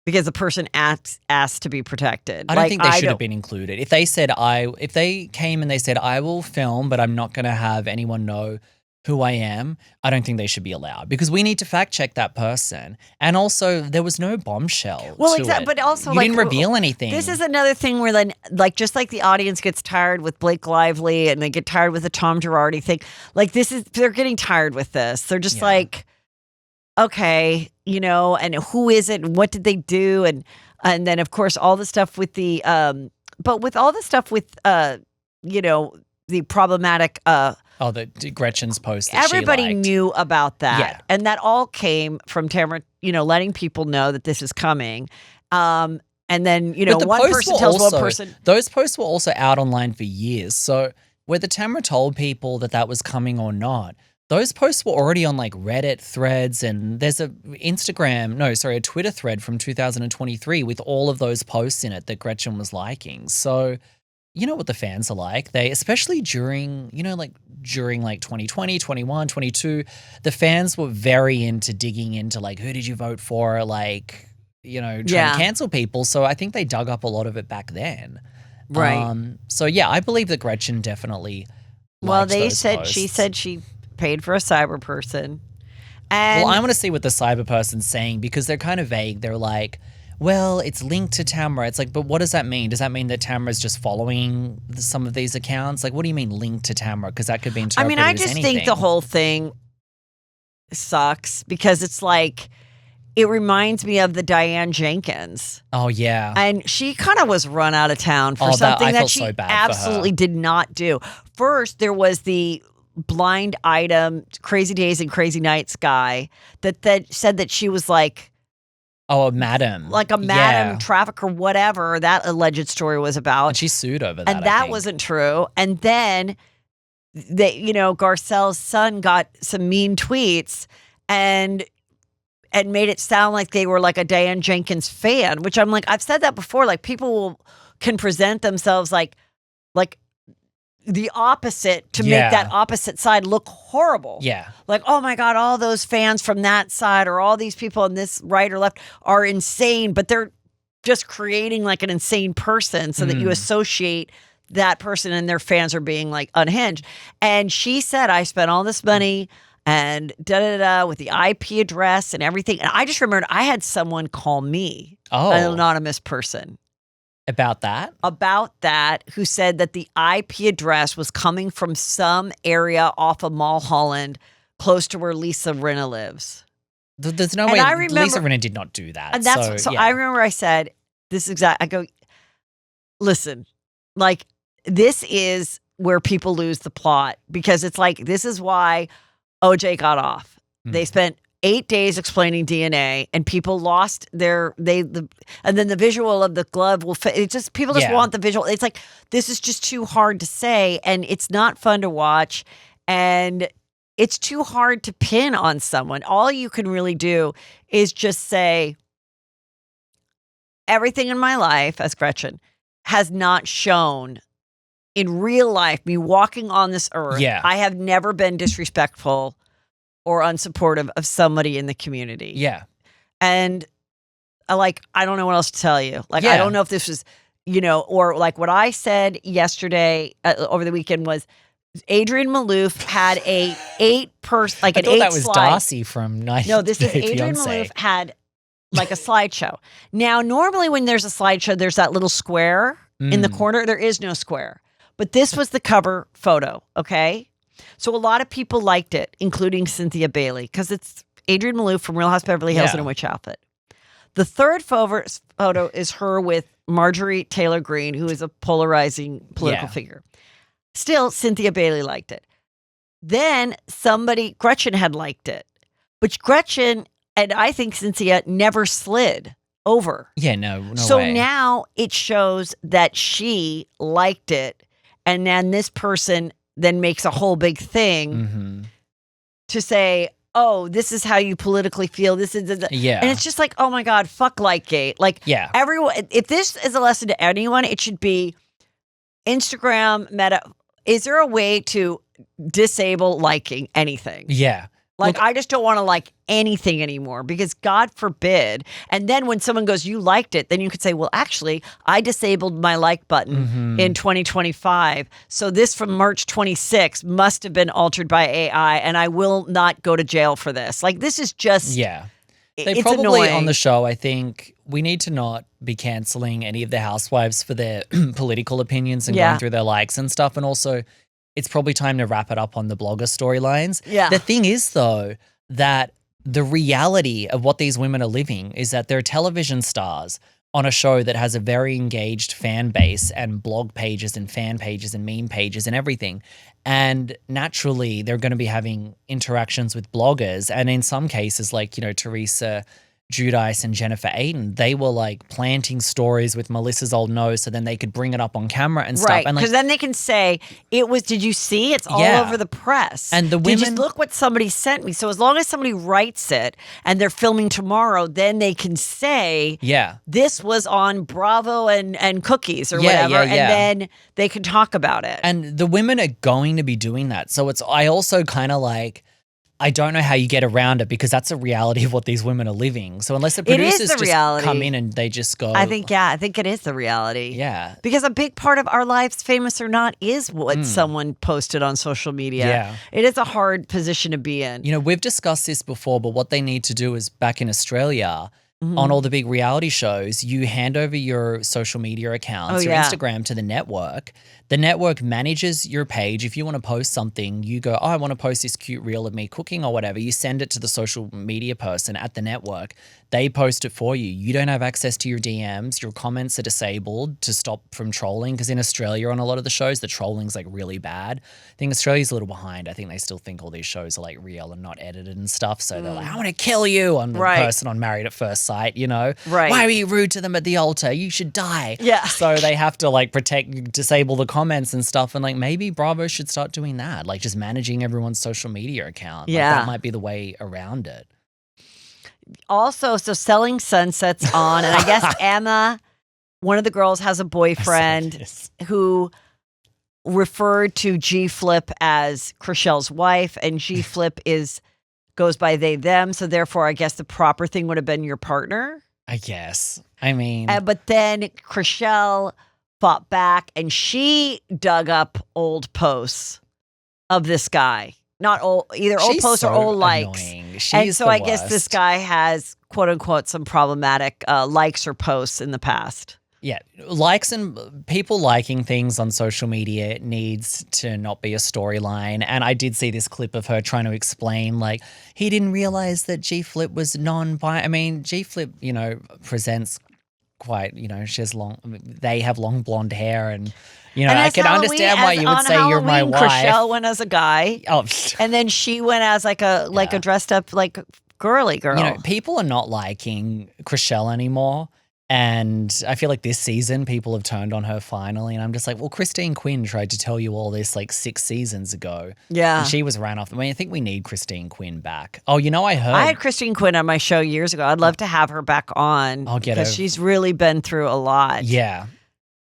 S2: because the person asked to be protected.
S3: I don't think they should have been included. If they came and they said, I will film, but I'm not going to have anyone know who I am, I don't think they should be allowed because we need to fact check that person. And also, there was no bombshell.
S2: Well,
S3: to
S2: exactly.
S3: it.
S2: But also,
S3: you didn't reveal anything.
S2: This is another thing where then, like, just like the audience gets tired with Blake Lively and they get tired with the Tom Girardi thing. Like, they're getting tired with this. They're just like, okay, and who is it? And what did they do? And then of course all the stuff with the but with all the stuff with the problematic
S3: the Gretchen's post that
S2: everybody
S3: she liked.
S2: knew about that.
S3: Yeah.
S2: And that all came from Tamara, letting people know that this is coming. And then,
S3: But the
S2: one
S3: posts
S2: person
S3: were
S2: tells
S3: also,
S2: one person.
S3: Those posts were also out online for years. So whether Tamara told people that was coming or not, Those posts were already on like Reddit threads, and there's a Twitter thread from 2023 with all of those posts in it that Gretchen was liking. So you know what the fans are like. They, especially during 2020, 21, 22, the fans were very into digging into like, who did you vote for? Like, trying to cancel people. So I think they dug up a lot of it back then.
S2: Right.
S3: So yeah, I believe that Gretchen definitely
S2: Well,
S3: liked
S2: they
S3: those
S2: said
S3: posts.
S2: she said she paid for a cyber person. And
S3: Well, I want to see what the cyber person's saying because they're kind of vague. They're like, well, it's linked to Tamra. It's like, but what does that mean? Does that mean that Tamra's just following some of these accounts? Like, what do you mean linked to Tamra? Because that could be interpreted
S2: I
S3: as
S2: just
S3: anything.
S2: think the whole thing sucks because it's like, it reminds me of the Diane Jenkins.
S3: Oh, yeah.
S2: And she kind of was run out of town for
S3: I
S2: something that
S3: felt
S2: she
S3: so bad for her.
S2: absolutely did not do. First, there was the blind item, Crazy Days and Crazy Nights guy that said that she was like
S3: Oh, a madam.
S2: a madam
S3: Yeah.
S2: trafficker, whatever that alleged story was about.
S3: And she sued over that.
S2: And
S3: I
S2: that
S3: think.
S2: wasn't true. And then Garcelle's son got some mean tweets and made it sound like they were like a Diane Jenkins fan, which I'm like, I've said that before. Like people can present themselves like the opposite to
S3: Yeah.
S2: make that opposite side look horrible.
S3: Yeah.
S2: Like, oh my God, all those fans from that side or all these people on this right or left are insane, but they're just creating like an insane person so that you associate that person and their fans are being like unhinged. And she said, I spent all this money and with the IP address and everything. And I just remembered I had someone call me, an
S3: Oh,
S2: anonymous person,
S3: about that?
S2: about that who said that the IP address was coming from some area off of Mulholland close to where Lisa Rinna lives.
S3: There's no
S2: And
S3: way
S2: I remember-
S3: Lisa Rinna did not do that.
S2: And that's so
S3: yeah.
S2: I remember I said this exact. I go, listen, like this is where people lose the plot because it's like this is why OJ got off. They spent 8 days explaining DNA, and people lost and then the visual of the glove will. It just people just
S3: Yeah.
S2: want the visual. It's like this is just too hard to say, and it's not fun to watch, and it's too hard to pin on someone. All you can really do is just say everything in my life, as Gretchen, has not shown in real life, me walking on this earth.
S3: Yeah.
S2: I have never been disrespectful or unsupportive of somebody in the community.
S3: Yeah.
S2: And I don't know what else to tell you. Like, I
S3: Yeah.
S2: don't know if this was, or like what I said yesterday over the weekend was Adrian Malouf had a 8-person, like
S3: I
S2: an
S3: thought
S2: 8
S3: that was
S2: slide.
S3: Darcy from 90
S2: No, this is
S3: Day
S2: Adrian
S3: Fiancé.
S2: Malouf had like a slideshow. Now, normally when there's a slideshow, there's that little square in the corner. There is no square. But this was the cover photo, okay? So a lot of people liked it, including Cynthia Bailey, because it's Adrian Malouf from Real House Beverly Hills in a witch outfit. The third photo is her with Marjorie Taylor Greene, who is a polarizing political figure. Still, Cynthia Bailey liked it. Then Gretchen had liked it. But Gretchen, and I think Cynthia, never slid over.
S3: Yeah, no
S2: So
S3: way.
S2: now it shows that she liked it. And then this person then makes a whole big thing
S3: Mm-hmm.
S2: to say, oh, this is how you politically feel. This is,
S3: Yeah.
S2: and it's just like, oh my God, fuck Likegate. Like,
S3: Yeah.
S2: everyone, if this is a lesson to anyone, it should be Instagram, Meta. Is there a way to disable liking anything?
S3: Yeah.
S2: Like, I just don't want to like anything anymore because God forbid. And then when someone goes, you liked it, then you could say, well, actually, I disabled my like button in 2025. So this from March 26 must have been altered by AI and I will not go to jail for this. Like, this is just,
S3: Yeah. They
S2: it's
S3: probably
S2: annoying.
S3: on the show, I think we need to not be canceling any of the housewives for their political opinions and
S2: Yeah.
S3: going through their likes and stuff. And also, it's probably time to wrap it up on the blogger storylines.
S2: Yeah.
S3: The thing is, though, that the reality of what these women are living is that they're television stars on a show that has a very engaged fan base and blog pages and fan pages and meme pages and everything. And naturally, they're going to be having interactions with bloggers. And in some cases, like, Teresa Giudice and Jennifer Aiden, they were like planting stories with Melissa's old nose so then they could bring it up on camera and stuff.
S2: Right,
S3: And
S2: because
S3: like,
S2: then they can say, it was, did you see? It's all
S3: Yeah.
S2: over the press.
S3: And the
S2: Did you
S3: women-
S2: look what somebody sent me? So as long as somebody writes it and they're filming tomorrow, then they can say,
S3: yeah.
S2: this was on Bravo and Cookies or
S3: Yeah,
S2: whatever,
S3: yeah, yeah.
S2: and then they can talk about it.
S3: And the women are going to be doing that. So I also kind of like, I don't know how you get around it because that's a reality of what these women are living. So unless the
S2: It is
S3: producers
S2: the
S3: just
S2: reality.
S3: come in and they just go.
S2: I think it is the reality.
S3: Yeah.
S2: Because a big part of our lives, famous or not, is what someone posted on social media.
S3: Yeah.
S2: It is a hard position to be in.
S3: You know, we've discussed this before, but what they need to do is back in Australia,
S2: Mm-hmm.
S3: on all the big reality shows, you hand over your social media accounts, your Instagram to the network. The network manages your page. If you want to post something, you go, I want to post this cute reel of me cooking or whatever. You send it to the social media person at the network. They post it for you. You don't have access to your DMs. Your comments are disabled to stop from trolling because in Australia on a lot of the shows, the trolling's like really bad. I think Australia's a little behind. I think they still think all these shows are like real and not edited and stuff. So they're like, I want to kill you. I'm the person on Married at First Sight, you know?
S2: Right.
S3: Why were you rude to them at the altar? You should die.
S2: Yeah.
S3: So they have to like disable the comments and stuff. And like maybe Bravo should start doing that, like just managing everyone's social media account.
S2: Yeah.
S3: Like, that might be the way around it.
S2: Also, so Selling Sunset's on, and I guess Emma, one of the girls, has a boyfriend who referred to G Flip as Chrishell's wife, and G Flip goes by they them. So therefore, I guess the proper thing would have been your partner.
S3: I guess. I mean,
S2: But then Chrishell fought back, and she dug up old posts of this guy. Not old, either old
S3: she's
S2: posts or
S3: so
S2: old likes.
S3: annoying.
S2: And
S3: She's
S2: so
S3: the
S2: I guess this
S3: worst.
S2: guy has, quote unquote, some problematic likes or posts in the past.
S3: Yeah, likes and people liking things on social media needs to not be a storyline. And I did see this clip of her trying to explain, like, he didn't realize that G Flip was non-bi. I mean, G Flip, you know, presents quite, you know, she has they have long blonde hair and, you know,
S2: And
S3: I
S2: as
S3: can understand why you would
S2: on
S3: say you're my
S2: Halloween,
S3: wife.
S2: Chrishell went as a guy,
S3: Oh,
S2: and then she went as like a dressed up like girly girl.
S3: you know, people are not liking Chrishell anymore. And I feel like this season people have turned on her finally. And I'm just like, well, Christine Quinn tried to tell you all this like 6 seasons ago.
S2: Yeah.
S3: And she was ran off. I mean, I think we need Christine Quinn back. Oh, you know, I heard.
S2: I had Christine Quinn on my show years ago. I'd love to have her back on.
S3: I'll get
S2: because
S3: her.
S2: she's really been through a lot.
S3: Yeah.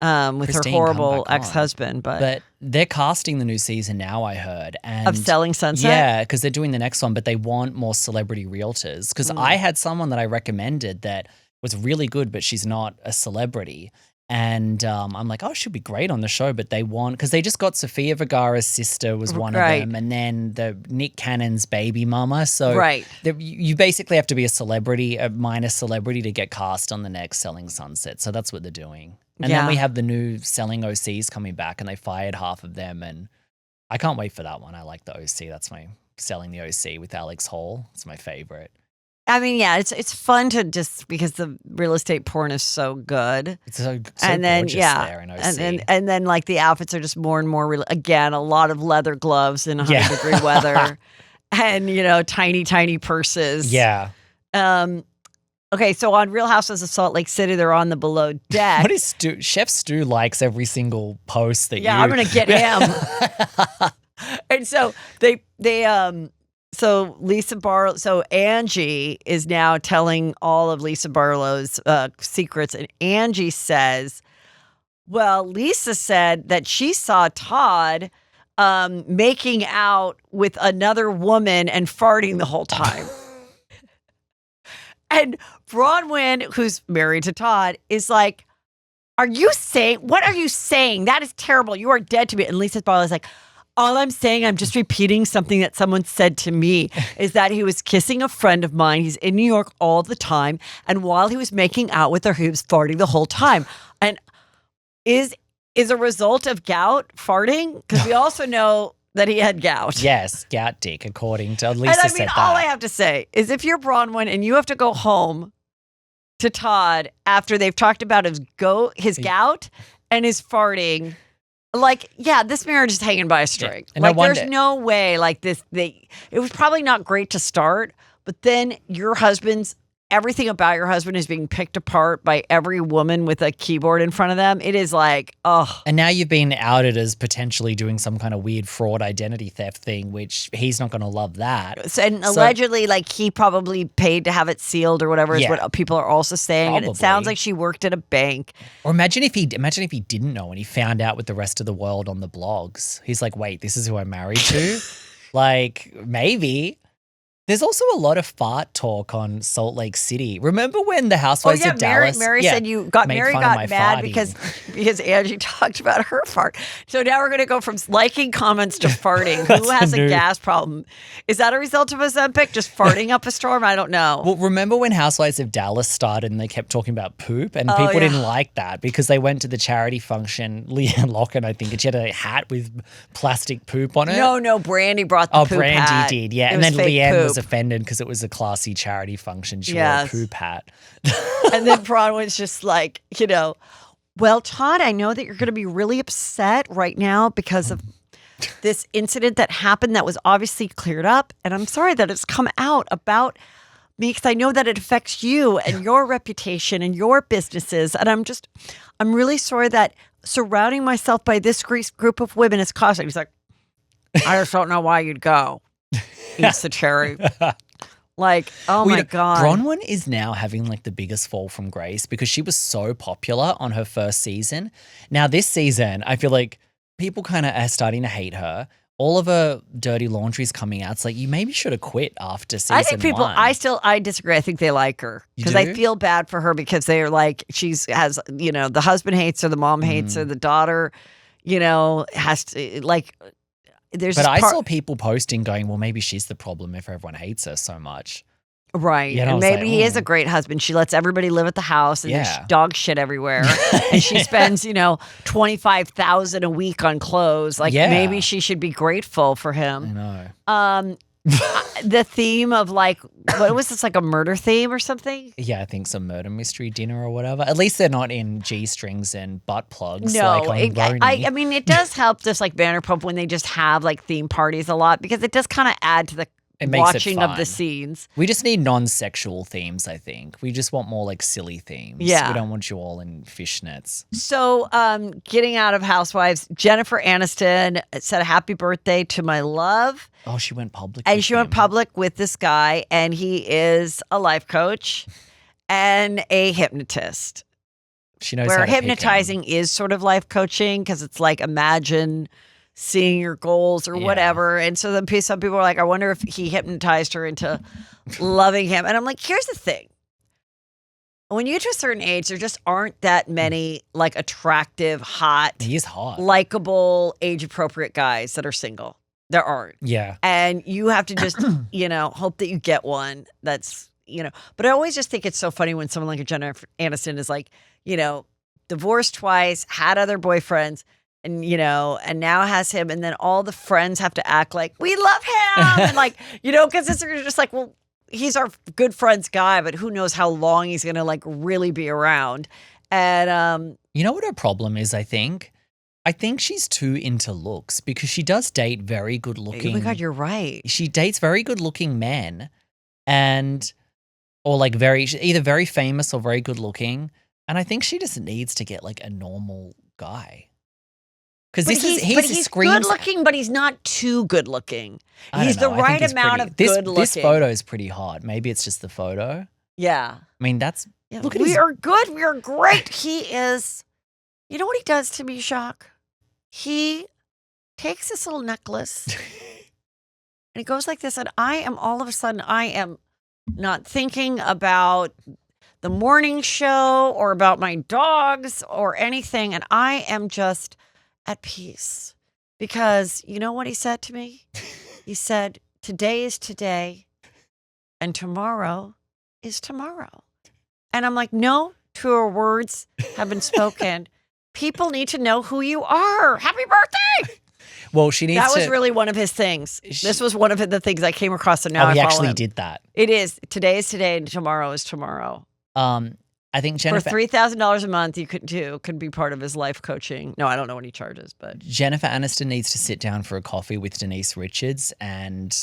S2: With
S3: Christine,
S2: her
S3: come
S2: horrible
S3: back on.
S2: ex-husband,
S3: But they're casting the new season now, I heard. And
S2: of Selling Sunset.
S3: yeah, because they're doing the next one, but they want more celebrity realtors. Because I had someone that I recommended that was really good, but she's not a celebrity. And I'm like, oh, she'll be great on the show. But they want, because they just got Sofia Vergara's sister was one of them. And then the Nick Cannon's baby mama. So you basically have to be a celebrity, a minor celebrity to get cast on the next Selling Sunset. So that's what they're doing. And then we have the new Selling OCs coming back and they fired half of them. And I can't wait for that one. I like the OC. That's my Selling the OC with Alex Hall. It's my favorite.
S2: I mean, yeah, it's fun to just because the real estate porn is so good.
S3: It's so
S2: and then
S3: gorgeous there in OC.
S2: and then like the outfits are just more and more again a lot of leather gloves in 100-degree weather, and you know tiny purses.
S3: Yeah.
S2: Okay, so on Real Housewives of Salt Lake City, they're on the below deck.
S3: What is Stu? Chef Stu likes every single post that
S2: I'm gonna get him. And so So Lisa Barlow, so Angie is now telling all of Lisa Barlow's secrets, and Angie says, "Well, Lisa said that she saw Todd making out with another woman and farting the whole time." And Bronwyn, who's married to Todd, is like, what are you saying? That is terrible. You are dead to me. And Lisa Barlow is like, all I'm saying, I'm just repeating something that someone said to me, is that he was kissing a friend of mine. He's in New York all the time. And while he was making out with her, he was farting the whole time. And is a result of gout farting? Because we also know that he had gout.
S3: Yes, gout dick, according to Lisa
S2: And I
S3: said
S2: mean,
S3: that.
S2: all I have to say is if you're Bronwyn and you have to go home to Todd after they've talked about his gout and his farting, like, yeah, this marriage is hanging by a string.
S3: And
S2: like,
S3: no wonder-
S2: there's no way, like, it was probably not great to start, but then your husband's everything about your husband is being picked apart by every woman with a keyboard in front of them. It is like, oh.
S3: And now you've been outed as potentially doing some kind of weird fraud identity theft thing, which he's not going to love that.
S2: And allegedly, like, he probably paid to have it sealed or whatever is what people are also saying.
S3: Probably.
S2: And it sounds like she worked at a bank.
S3: Or imagine if he didn't know and he found out with the rest of the world on the blogs. He's like, wait, this is who I'm married to? Like, maybe. There's also a lot of fart talk on Salt Lake City. Remember when the Housewives of Dallas?
S2: Mary said Mary got mad because Angie talked about her fart. So now we're going to go from liking comments to farting. Who has a gas problem? Is that a result of Ozempic? Just farting up a storm? I don't know.
S3: Well, remember when Housewives of Dallas started and they kept talking about poop and people didn't like that because they went to the charity function, Leanne Locken, I think, and she had a hat with plastic poop on it.
S2: No, Brandy brought the poop
S3: Brandy
S2: hat.
S3: did, yeah. And then Leanne was offended because it was a classy charity function. She wore a poop hat.
S2: And then Bronwyn's just like, well, Todd, I know that you're going to be really upset right now because of this incident that happened that was obviously cleared up. And I'm sorry that it's come out about me because I know that it affects you and your reputation and your businesses. And I'm really sorry that surrounding myself by this group of women is costing. He's like, I just don't know why you'd go. Eats the cherry. Like, oh my God.
S3: Bronwyn is now having like the biggest fall from grace because she was so popular on her first season. Now this season, I feel like people kind of are starting to hate her. All of her dirty laundry is coming out. It's like you maybe should have quit after season 1.
S2: I think I disagree. I think they like her because I feel bad for her because they're like, the husband hates her, the mom hates her, the daughter, has to like.
S3: I saw people posting going, well, maybe she's the problem if everyone hates her so much.
S2: Right. And maybe he is a great husband. She lets everybody live at the house and there's dog shit everywhere. And she spends, $25,000 a week on clothes. Like maybe she should be grateful for him.
S3: I know.
S2: The theme of like, what was this, like a murder theme or something?
S3: Yeah, I think some murder mystery dinner or whatever. At least they're not in G-strings and butt plugs.
S2: No,
S3: like
S2: I mean, it does help just like Vanderpump when they just have like theme parties a lot because it does kind of add to the watching of the scenes.
S3: We just need non-sexual themes, I think. We just want more like silly themes.
S2: Yeah.
S3: We don't want you all in fishnets.
S2: So getting out of Housewives, Jennifer Aniston said happy birthday to my love.
S3: Oh, she went public.
S2: And she went public with this guy, and he is a life coach and a hypnotist.
S3: She knows
S2: where
S3: how to
S2: hypnotizing is sort of life coaching because it's like imagine seeing your goals or whatever. And so then some people are like, I wonder if he hypnotized her into loving him. And I'm like, here's the thing. When you get to a certain age, there just aren't that many like attractive, hot,
S3: he is hot,
S2: likable, age-appropriate guys that are single. There aren't.
S3: Yeah.
S2: And you have to just, hope that you get one that's, But I always just think it's so funny when someone like a Jennifer Aniston is like, divorced twice, had other boyfriends, and now has him, and then all the friends have to act like we love him, and like because it's just like, well, he's our good friend's guy, but who knows how long he's gonna like really be around. And
S3: you know what her problem is? I think she's too into looks because she does date very good looking.
S2: Oh my God, you're right.
S3: She dates very good looking men, or like either very famous or very good looking, and I think she just needs to get like a normal guy. Because he's
S2: good looking, but he's not too good looking. He's the right amount of good looking.
S3: This photo is pretty hot. Maybe it's just the photo.
S2: Yeah.
S3: I mean, look at
S2: we are good. We are great. He is. You know what he does to me, Jacques? He takes this little necklace and he goes like this, and all of a sudden, I am not thinking about the morning show or about my dogs or anything, and I am just at peace because you know what he said to me? He said, today is today and tomorrow is tomorrow. And I'm like, no truer words have been spoken. People need to know who you are. Happy birthday.
S3: Well, she needs
S2: That was really one of his things. This was one of the things I came across, and now I follow
S3: he actually
S2: him.
S3: did that.
S2: It is. Today is today and tomorrow is tomorrow.
S3: I think
S2: For
S3: Jennifer
S2: $3,000 a month, you could be part of his life coaching. No, I don't know what he charges, but
S3: Jennifer Aniston needs to sit down for a coffee with Denise Richards and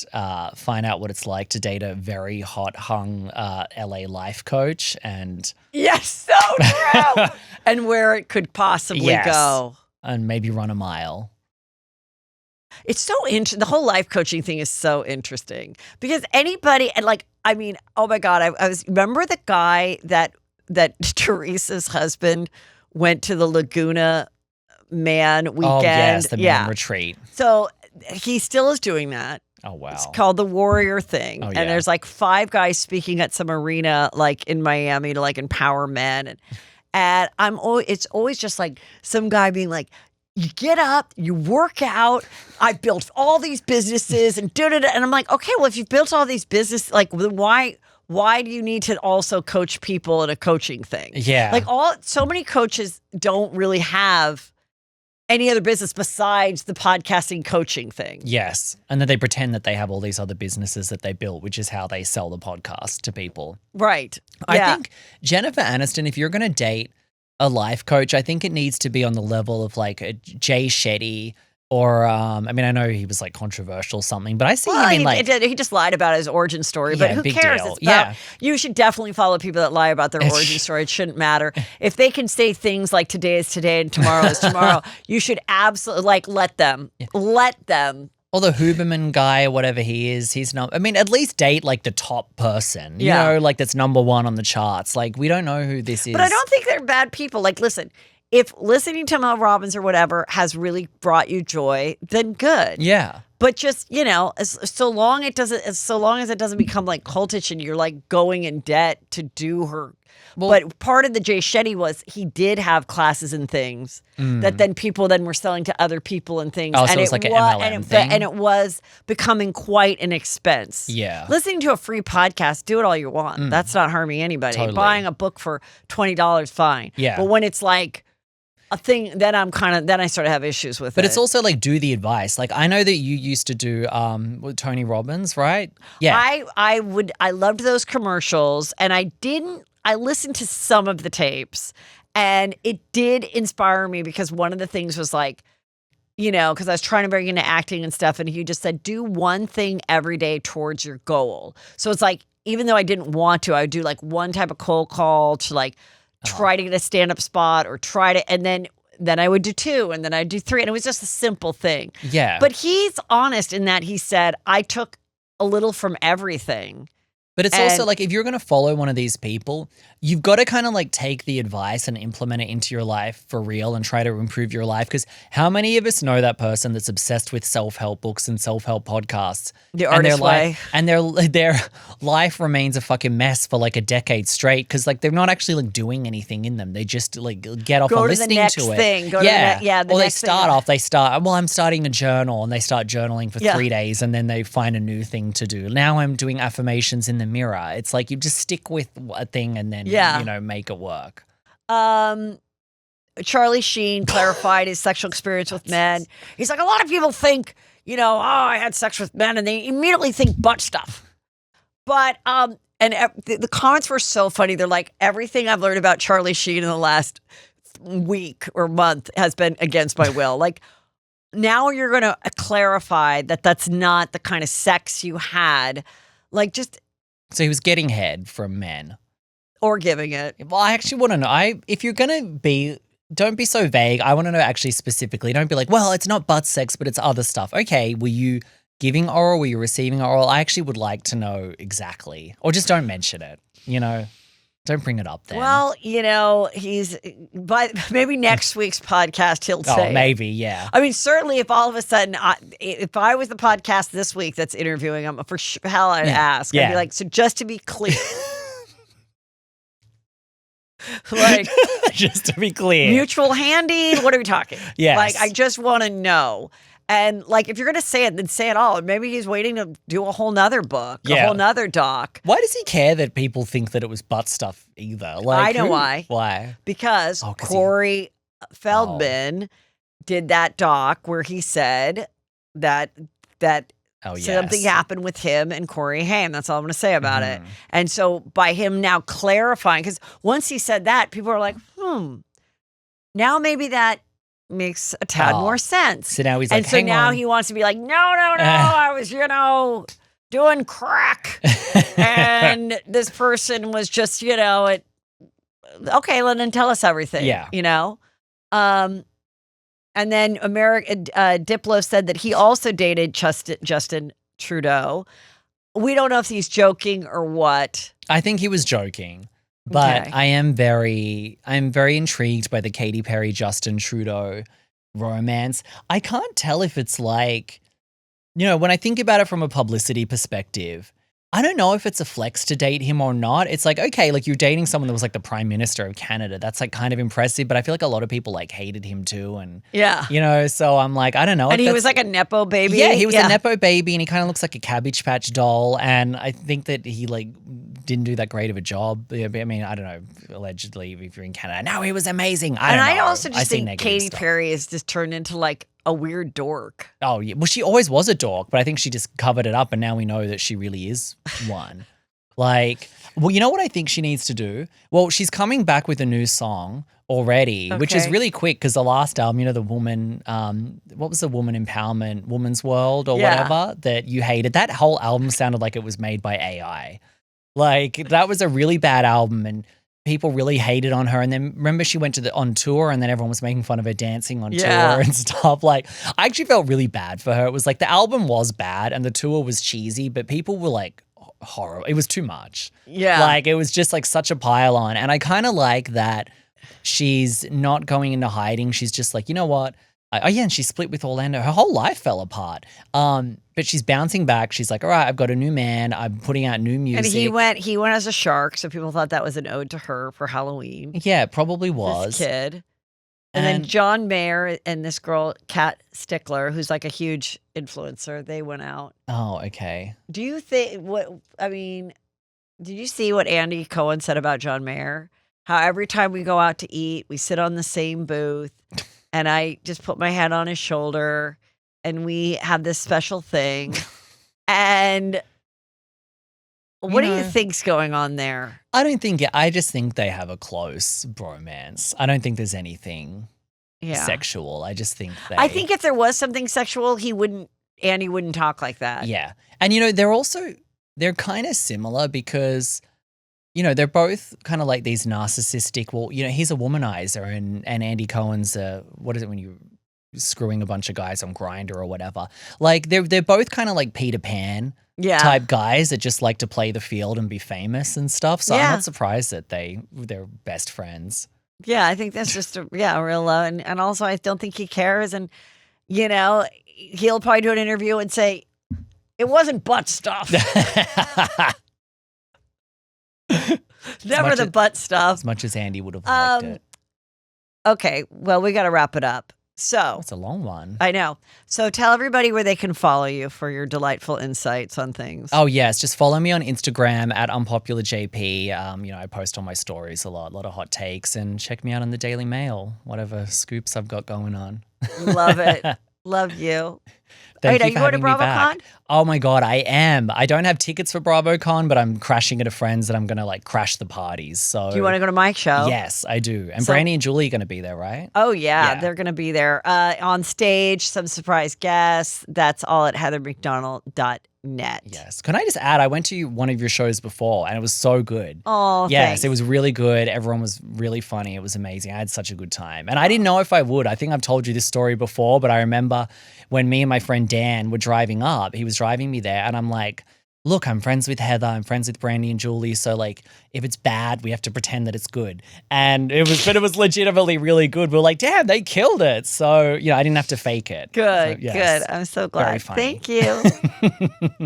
S3: find out what it's like to date a very hot hung LA life coach. And
S2: yes, so true. And where it could possibly
S3: Yes.
S2: go.
S3: and maybe run a mile.
S2: It's so interesting. The whole life coaching thing is so interesting because anybody, and like, I mean, oh my God, I was, remember the guy that Teresa's husband went to the Laguna Man weekend?
S3: Oh, yes, the man retreat.
S2: So he still is doing that.
S3: Oh, wow.
S2: It's called the Warrior Thing.
S3: Oh,
S2: And
S3: yeah.
S2: there's like 5 guys speaking at some arena like in Miami to like empower men. And it's always just like some guy being like, you get up, you work out. I built all these businesses and da-da-da. And I'm like, okay, well, if you've built all these businesses, like then why do you need to also coach people in a coaching thing?
S3: Yeah.
S2: Like so many coaches don't really have any other business besides the podcasting coaching thing.
S3: Yes. And then they pretend that they have all these other businesses that they built, which is how they sell the podcast to people.
S2: Right.
S3: I
S2: Yeah.
S3: think Jennifer Aniston, if you're going to date a life coach, I think it needs to be on the level of like a Jay Shetty or, I mean, I know he was like controversial or something, but I see him in like.
S2: He just lied about his origin story, but
S3: Yeah,
S2: who
S3: big
S2: cares?
S3: deal.
S2: It's about,
S3: Yeah.
S2: You should definitely follow people that lie about their origin story. It shouldn't matter. If they can say things like today is today and tomorrow is tomorrow, you should absolutely like let them. Let them.
S3: Or the Huberman guy or whatever he is, he's not. I mean, at least date like the top person, you know, like that's number 1 on the charts. Like we don't know who this is.
S2: But I don't think they're bad people. Like, listen, if listening to Mel Robbins or whatever has really brought you joy, then good.
S3: Yeah.
S2: But just, so long as it doesn't become like cultish and you're like going in debt to do her. But part of the Jay Shetty was he did have classes and things that then people then were selling to other people and things.
S3: Oh,
S2: and
S3: so it's like an MLM thing?
S2: And it was becoming quite an expense.
S3: Yeah.
S2: Listening to a free podcast, do it all you want. That's not harming anybody.
S3: Totally.
S2: Buying a book for $20, fine.
S3: Yeah.
S2: But when it's like a thing, then I sort of have issues with it.
S3: But it's also like do the advice. Like I know that you used to do with Tony Robbins, right? Yeah.
S2: I loved those commercials and I listened to some of the tapes and it did inspire me because one of the things was like, because I was trying to break into acting and stuff and he just said, do one thing every day towards your goal. So it's like, even though I didn't want to, I would do like one type of cold call to like try to get a stand-up spot or and then I would do 2 and then I'd do 3 and it was just a simple thing.
S3: Yeah.
S2: But he's honest in that he said, I took a little from everything.
S3: But it's also like if you're going to follow one of these people, you've got to kind of like take the advice and implement it into your life for real and try to improve your life. Because how many of us know that person that's obsessed with self-help books and self-help podcasts?
S2: The artist way.
S3: And their life remains a fucking mess for like a decade straight because like they're not actually like doing anything in them. They just like get off on listening to it.
S2: Go to the next thing.
S3: Or they start, I'm starting a journal and they start journaling for 3 days and then they find a new thing to do. Now I'm doing affirmations in the mirror. It's like you just stick with a thing and then, make it work.
S2: Charlie Sheen clarified his sexual experience with men. He's like, a lot of people think, I had sex with men and they immediately think butt stuff. But, the comments were so funny. They're like, everything I've learned about Charlie Sheen in the last week or month has been against my will. Like, now you're going to clarify that that's not the kind of sex you had. Like, just.
S3: So he was getting head from men.
S2: Or giving it.
S3: Well, I actually want to know. If you're going to be, don't be so vague. I want to know actually specifically. Don't be like, well, it's not butt sex, but it's other stuff. Okay, were you giving oral? Were you receiving oral? I actually would like to know exactly. Or just don't mention it, Don't bring it up then.
S2: Well, maybe next week's podcast he'll say.
S3: Oh, maybe, yeah.
S2: I mean, certainly if all of a sudden, if I was the podcast this week that's interviewing him, for hell I'd ask. I'd be like, so just to be clear. Like,
S3: just to be clear.
S2: Mutual handing? What are we talking?
S3: Yes.
S2: Like, I just want to know. And like, if you're going to say it, then say it all. Maybe he's waiting to do a whole nother book, a whole nother doc.
S3: Why does he care that people think that it was butt stuff either? Like,
S2: I know why.
S3: Why?
S2: Because Corey Feldman did that doc where he said that
S3: Oh, yes.
S2: Something happened with him and Corey Haim. That's all I'm going to say about it. And so by him now clarifying, because once he said that, people are like, now maybe that makes a tad more sense.
S3: So now he's like,
S2: and so
S3: hang
S2: now
S3: on.
S2: he wants to be like, no, I was, doing crack. And this person was just, okay, then tell us everything.
S3: Yeah.
S2: And then Diplo said that he also dated Justin Trudeau. We don't know if he's joking or what.
S3: I think he was joking, but
S2: Okay.
S3: I'm very intrigued by the Katy Perry Justin Trudeau romance. I can't tell if it's like, when I think about it from a publicity perspective, I don't know if it's a flex to date him or not. It's like, okay, like you're dating someone that was like the Prime Minister of Canada. That's like kind of impressive, but I feel like a lot of people like hated him too. And, so I'm like, I don't know.
S2: And he was like a Nepo baby.
S3: Yeah, he was a Nepo baby and he kind of looks like a Cabbage Patch doll. And I think that he like didn't do that great of a job. I mean, I don't know, allegedly if you're in Canada. No, he was amazing. I
S2: also just think Katy Perry has just turned into like a weird dork.
S3: Oh, yeah. Well, she always was a dork, but I think she just covered it up and now we know that she really is one. Like, well, you know what I think she needs to do? Well, she's coming back with a new song already, which is really quick because the last album, the woman, what was the woman empowerment, Woman's World or whatever that you hated? That whole album sounded like it was made by AI. Like, that was a really bad album and people really hated on her. And then remember she went on tour and then everyone was making fun of her dancing on tour and stuff. Like, I actually felt really bad for her. It was like the album was bad and the tour was cheesy, but people were like horrible. It was too much.
S2: Yeah.
S3: Like, it was just like such a pile on. And I kind of like that she's not going into hiding. She's just like, you know what? And she split with Orlando. Her whole life fell apart. But she's bouncing back. She's like, all right, I've got a new man. I'm putting out new music.
S2: And he went as a shark, so people thought that was an ode to her for Halloween.
S3: Yeah, it probably was.
S2: This kid. And then John Mayer and this girl, Kat Stickler, who's like a huge influencer, they went out.
S3: Oh, okay.
S2: Do you think did you see what Andy Cohen said about John Mayer? How every time we go out to eat, we sit on the same booth and I just put my head on his shoulder and we have this special thing. And what do you think's going on there?
S3: I just think they have a close bromance. I don't think there's anything sexual. I just think
S2: I think if there was something sexual, Andy wouldn't talk like that.
S3: Yeah. And they're kind of similar because they're both kind of like these narcissistic, he's a womanizer and Andy Cohen's what is it when you screwing a bunch of guys on Grindr or whatever. Like they're both kind of like Peter Pan type guys that just like to play the field and be famous and stuff. So I'm not surprised that they're best friends.
S2: Yeah, I think that's just a real and also I don't think he cares and he'll probably do an interview and say it wasn't butt stuff. Never the butt stuff.
S3: As much as Andy would have liked it.
S2: Okay, well, we got to wrap it up. So
S3: it's a long one.
S2: I know. So tell everybody where they can follow you for your delightful insights on things.
S3: Oh, yes. Just follow me on Instagram at unpopularjp. I post on my stories a lot of hot takes, and check me out on the Daily Mail, whatever scoops I've got going on.
S2: Love it. Love you.
S3: Thank
S2: Are
S3: you
S2: you
S3: for
S2: going to
S3: having me back.
S2: BravoCon?
S3: Oh my God, I am. I don't have tickets for BravoCon, but I'm crashing at a friend's and I'm going to like crash the parties. So
S2: do you want to go to my show?
S3: Yes, I do. And Brandy and Julie are going to be there, right?
S2: Oh yeah. They're going to be there on stage, some surprise guests. That's all at heathermcdonald.net.
S3: Yes. Can I just add, I went to one of your shows before and it was so good.
S2: Oh,
S3: yes,
S2: thanks.
S3: It was really good. Everyone was really funny. It was amazing. I had such a good time. And I didn't know if I would. I think I've told you this story before, but I remember when me and my friend Dan were driving up, he was driving me there and I'm like, look, I'm friends with Heather, I'm friends with Brandy and Julie, so like if it's bad, we have to pretend that it's good. And it was legitimately really good. We were like, damn, they killed it. So, I didn't have to fake it.
S2: Good,
S3: so, yes,
S2: good. I'm so glad.
S3: very funny.
S2: Thank you.